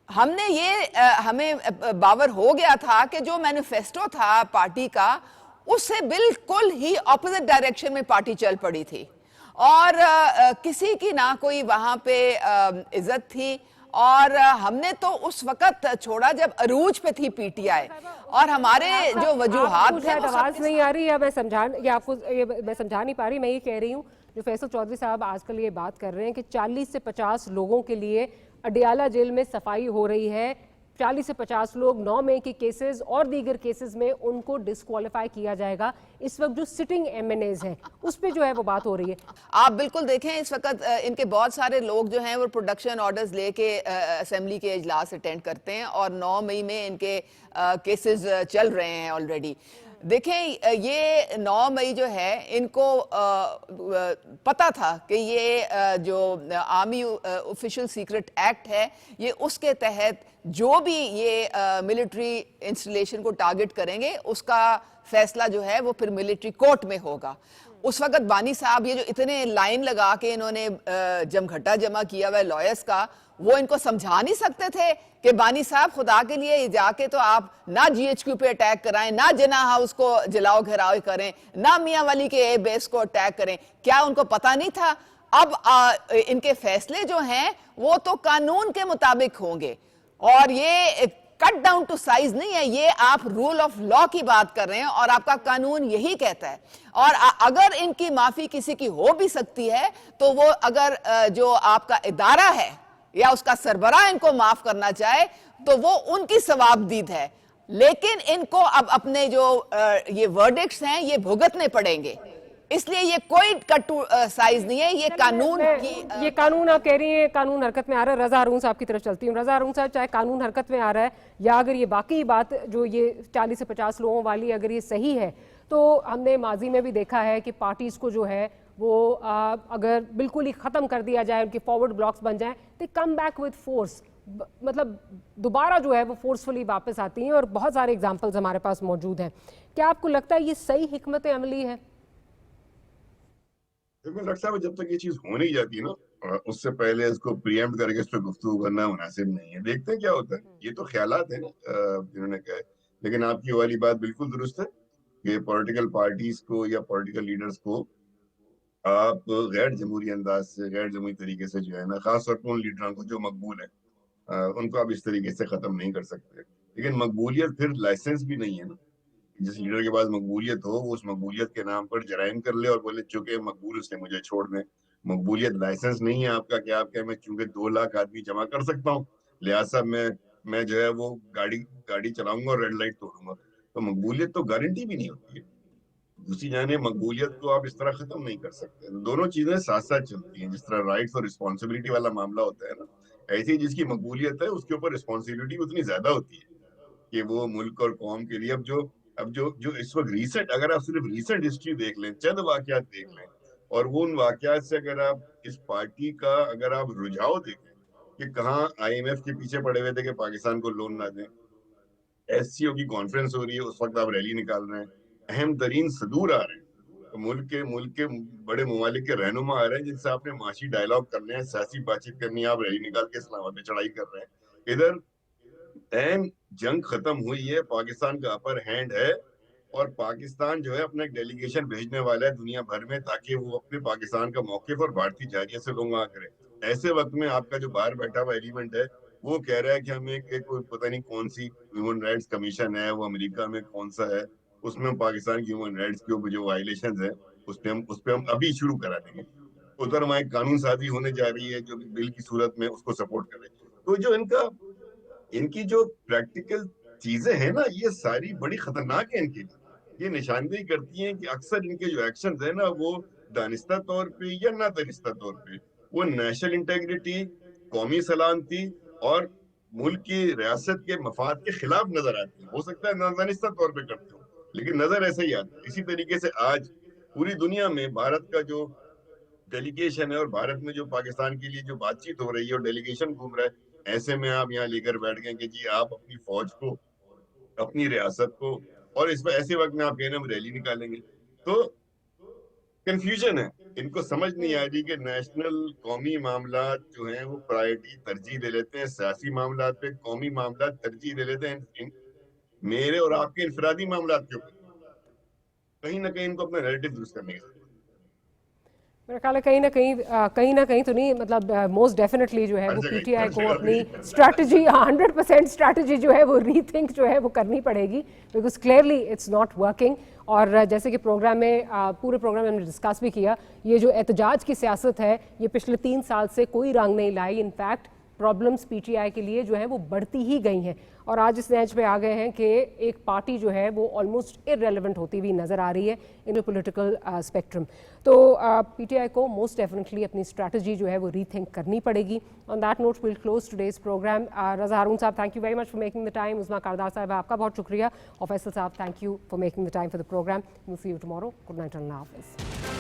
ہم نے یہ ہمیں باور ہو گیا تھا کہ جو مینیفیسٹو تھا پارٹی کا، اس سے بالکل ہی اپوزٹ ڈائریکشن میں پارٹی چل پڑی تھی اور کسی کی نہ کوئی وہاں پہ عزت تھی. اور ہم نے تو اس وقت چھوڑا جب عروج پہ تھی پی ٹی آئی، اور ہمارے جو وجوہات تھے، آواز نہیں آ رہی، یا آپ کو میں سمجھا نہیں پا رہی. میں یہ کہہ رہی ہوں جو فیصل چودھری صاحب آج کل یہ بات کر رہے ہیں کہ 40 سے 50 لوگوں کے لیے اڈیالہ جیل میں صفائی ہو رہی ہے، 40 سے 50 لوگ 9 مئی کے کیسز اور دیگر کیسز میں ان کو ڈسکوالیفائی کیا جائے گا. اس وقت جو سٹنگ ایم این ایز ہیں اس پہ جو ہے وہ بات ہو رہی ہے. آپ بالکل دیکھیں اس وقت ان کے بہت سارے لوگ جو ہیں وہ پروڈکشن آرڈرز لے کے اسمبلی کے اجلاس اٹینڈ کرتے ہیں اور 9 مئی میں ان کے کیسز چل رہے ہیں آلریڈی. دیکھیں یہ 9 مئی جو ہے ان کو پتا تھا کہ یہ جو آرمی آفیشل سیکرٹ ایکٹ ہے، یہ اس کے تحت جو بھی یہ ملٹری انسٹالیشن کو ٹارگٹ کریں گے اس کا فیصلہ جو ہے وہ پھر ملٹری کورٹ میں ہوگا. اس وقت بانی صاحب یہ جو اتنے لائن لگا کے انہوں نے جمگھٹا جمع کیا ہوا ہے لائرز کا، وہ ان کو سمجھا نہیں سکتے تھے کہ بانی صاحب خدا کے لیے جا کے تو آپ نہ جی ایچ کیو پہ اٹیک کرائیں، نہ جناح ہاؤس کو جلاؤ گھراؤ کریں، نہ میاں والی کے اے بیس کو اٹیک کریں؟ کیا ان کو پتہ نہیں تھا؟ اب ان کے فیصلے جو ہیں وہ تو قانون کے مطابق ہوں گے، اور یہ کٹ ڈاؤن ٹو سائز نہیں ہے، یہ آپ رول آف لا کی بات کر رہے ہیں اور آپ کا قانون یہی کہتا ہے. اور اگر ان کی معافی کسی کی ہو بھی سکتی ہے تو وہ اگر جو آپ کا ادارہ ہے یا اس کا سربراہ ان کو معاف کرنا چاہے تو وہ ان کی ثوابدید ہے، لیکن ان کو اب اپنے جو یہ ورڈکٹس ہیں یہ بھگتنے پڑیں گے. اس لیے یہ کوئی کٹ ٹو سائز نہیں ہے، یہ قانون کی یہ قانون آپ کہہ رہی ہیں قانون حرکت میں آ رہا ہے. رضا ہارون صاحب کی طرف چلتی ہوں. رضا ہارون صاحب، چاہے قانون حرکت میں آ رہا ہے یا اگر یہ باقی بات جو یہ 40 سے 50 لوگوں والی اگر یہ صحیح ہے، تو ہم نے ماضی میں بھی دیکھا ہے کہ پارٹیز کو جو ہے وہ اگر بالکل ہی ختم کر دیا جائے، ان کے فارورڈ بلاکس بن جائیں، دے کم بیک ود فورس، مطلب دوبارہ جو ہے وہ فورسفلی واپس آتی ہیں، اور بہت سارے ایگزامپلز ہمارے پاس موجود ہیں. کیا آپ کو لگتا ہے یہ صحیح حکمت عملی ہے؟ مجھے لگتا ہے جب تک یہ چیز ہو نہیں جاتی نا، اس سے پہلے اس کو پریمپٹ کر کے اس پہ گفتگو کرنا مناسب نہیں ہے. دیکھتے ہیں کیا ہوتا ہے. یہ تو خیالات ہیں نا جنہوں نے کہا ہے، لیکن آپ کی والی بات بالکل درست ہے کہ پولیٹیکل پارٹیز کو یا پولیٹیکل لیڈرز کو آپ غیر جمہوری انداز سے، غیر جمہوری طریقے سے جو ہے نا، خاص طور پر ان لیڈروں کو جو مقبول ہیں، ان کو آپ اس طریقے سے ختم نہیں کر سکتے. لیکن مقبولیت پھر لائسنس بھی نہیں ہے نا. جس لیڈر کے پاس مقبولیت ہو وہ اس مقبولیت کے نام پر جرائم کر لے اور بولے چونکہ مقبول اس نے مجھے چھوڑ دیں. مقبولیت لائسنس نہیں ہے آپ کا کہ آپ کہ میں چونکہ 2 لاکھ آدمی جمع کر سکتا ہوں لہٰذا میں جو ہے وہ گاڑی چلاؤں گا اور ریڈ لائٹ توڑوں گا. تو مقبولیت تو گارنٹی بھی نہیں ہوتی ہے. دوسری جانب مقبولیت کو آپ اس طرح ختم نہیں کر سکتے. دونوں چیزیں ساتھ ساتھ چلتی ہیں. جس طرح رائٹس اور رسپانسبلٹی والا معاملہ ہوتا ہے نا، ایسی جس کی مقبولیت ہے اس کے اوپر رسپانسبلٹی اتنی زیادہ ہوتی ہے کہ وہ ملک اور قوم کے لیے اب جو اس وقت ریسنٹ، اگر آپ صرف ریسنٹ ہسٹری دیکھ لیں، چند واقعات دیکھ لیں، اور وہ ان واقعات سے اگر آپ اس پارٹی کا اگر آپ رجحاؤ دیکھیں کہ کہاں آئی ایم ایف کے پیچھے پڑے ہوئے تھے کہ پاکستان کو لون نہ دیں، ایس سی او کی کانفرنس ہو رہی ہے، اس وقت آپ ریلی نکال رہے ہیں، اہم ترین صدور آ رہے ہیں، ملک کے بڑے ممالک کے رہنما آ رہے ہیں جن سے آپ نے معاشی ڈائلاگ کرنے ہیں، سیاسی بات چیت کرنی ہے، آپ ریلی نکال کے اسلام آباد پہ چڑھائی کر رہے ہیں. ادھر اہم جنگ ختم ہوئی ہے، پاکستان کا اپر ہینڈ ہے، اور پاکستان جو ہے اپنا ایک ڈیلیگیشن بھیجنے والا ہے دنیا بھر میں تاکہ وہ اپنے پاکستان کا موقف اور بھارتی جارحیت سے گنگا کرے. ایسے وقت میں آپ کا جو باہر بیٹھا ہوا ایلیمنٹ ہے وہ کہہ رہا ہے کہ ہمیں کوئی پتہ نہیں کون سی ہیومن رائٹس کمیشن ہے, وہ امریکہ میں کون سا ہے, اس میں ہم پاکستان کی ہیومن رائٹس کی جو وائلیشنز ہیں اس پہ ہم ابھی شروع کرا دیں گے. ادھر وہاں ایک قانون سازی ہونے جا رہی ہے جو بل کی صورت میں اس کو سپورٹ کرے. تو جو ان کی جو پریکٹیکل چیزیں ہیں نا یہ ساری بڑی خطرناک ہیں ان کے لیے. یہ نشاندہی کرتی ہیں کہ اکثر ان کے جو ایکشنز ہیں نا وہ دانستہ طور پہ یا نہ دانستہ طور پہ وہ نیشنل انٹیگریٹی, قومی سلامتی اور ملک کی ریاست کے مفاد کے خلاف نظر آتی ہیں. ہو سکتا ہے نادانستہ طور پہ کرتے ہوں لیکن نظر ایسے ہی آتا ہے. اسی طریقے سے آج پوری دنیا میں بھارت کا جو ڈیلیگیشن ہے اور بھارت میں جو پاکستان کے لیے جو بات چیت ہو رہی ہے اور ڈیلیگیشن گھوم رہا ہے, ایسے میں آپ یہاں لے کر بیٹھ گئے کہ جی آپ اپنی فوج کو, اپنی ریاست کو, اور اس ایسے وقت میں آپ کہنے ہم ریلی نکالیں گے. تو کنفیوژن ہے, ان کو سمجھ نہیں آ رہی کہ نیشنل قومی معاملات جو ہیں وہ پرائرٹی ترجیح دے لیتے ہیں سیاسی معاملات پہ, قومی معاملات ترجیح دے لیتے ہیں میرے اور آپ کے انفرادی معاملات کے اوپر. کہیں نہ کہیں ان کو اپنا نیریٹو درست کرنے کی ضرورت ہے. میرا خیال ہے کہیں نہ کہیں تو نہیں, مطلب موسٹ ڈیفینیٹلی جو ہے وہ پی ٹی آئی کو اپنی اسٹریٹجی 100% اسٹریٹجی جو ہے وہ ری تھنک جو ہے وہ کرنی پڑے گی, because clearly it's not working. اور جیسے کہ پروگرام میں پورے پروگرام میں ہم نے ڈسکس بھی کیا, یہ جو احتجاج کی سیاست ہے یہ پچھلے 3 سال سے کوئی رنگ نہیں لائی. In fact problems P T I کے لیے جو ہیں وہ بڑھتی ہی گئی ہیں اور آج اس اسٹیج پہ آ گئے ہیں کہ ایک پارٹی جو ہے وہ آلموسٹ ارریلیونٹ ہوتی ہوئی نظر آ رہی ہے ان پولیٹیکل اسپیکٹرم. تو پی ٹی آئی کو موسٹ ڈیفینیٹلی اپنی اسٹریٹجی جو ہے وہ ری تھنک کرنی پڑے گی. On that note we'll close today's programme. Raza Haroon sahib thank you very much for making the time. Uzma Kardar sahib آپ کا بہت شکریہ, اور Faisal sahib thank you for making the time for the programme. We'll see you tomorrow. Good night, اللہ حافظ.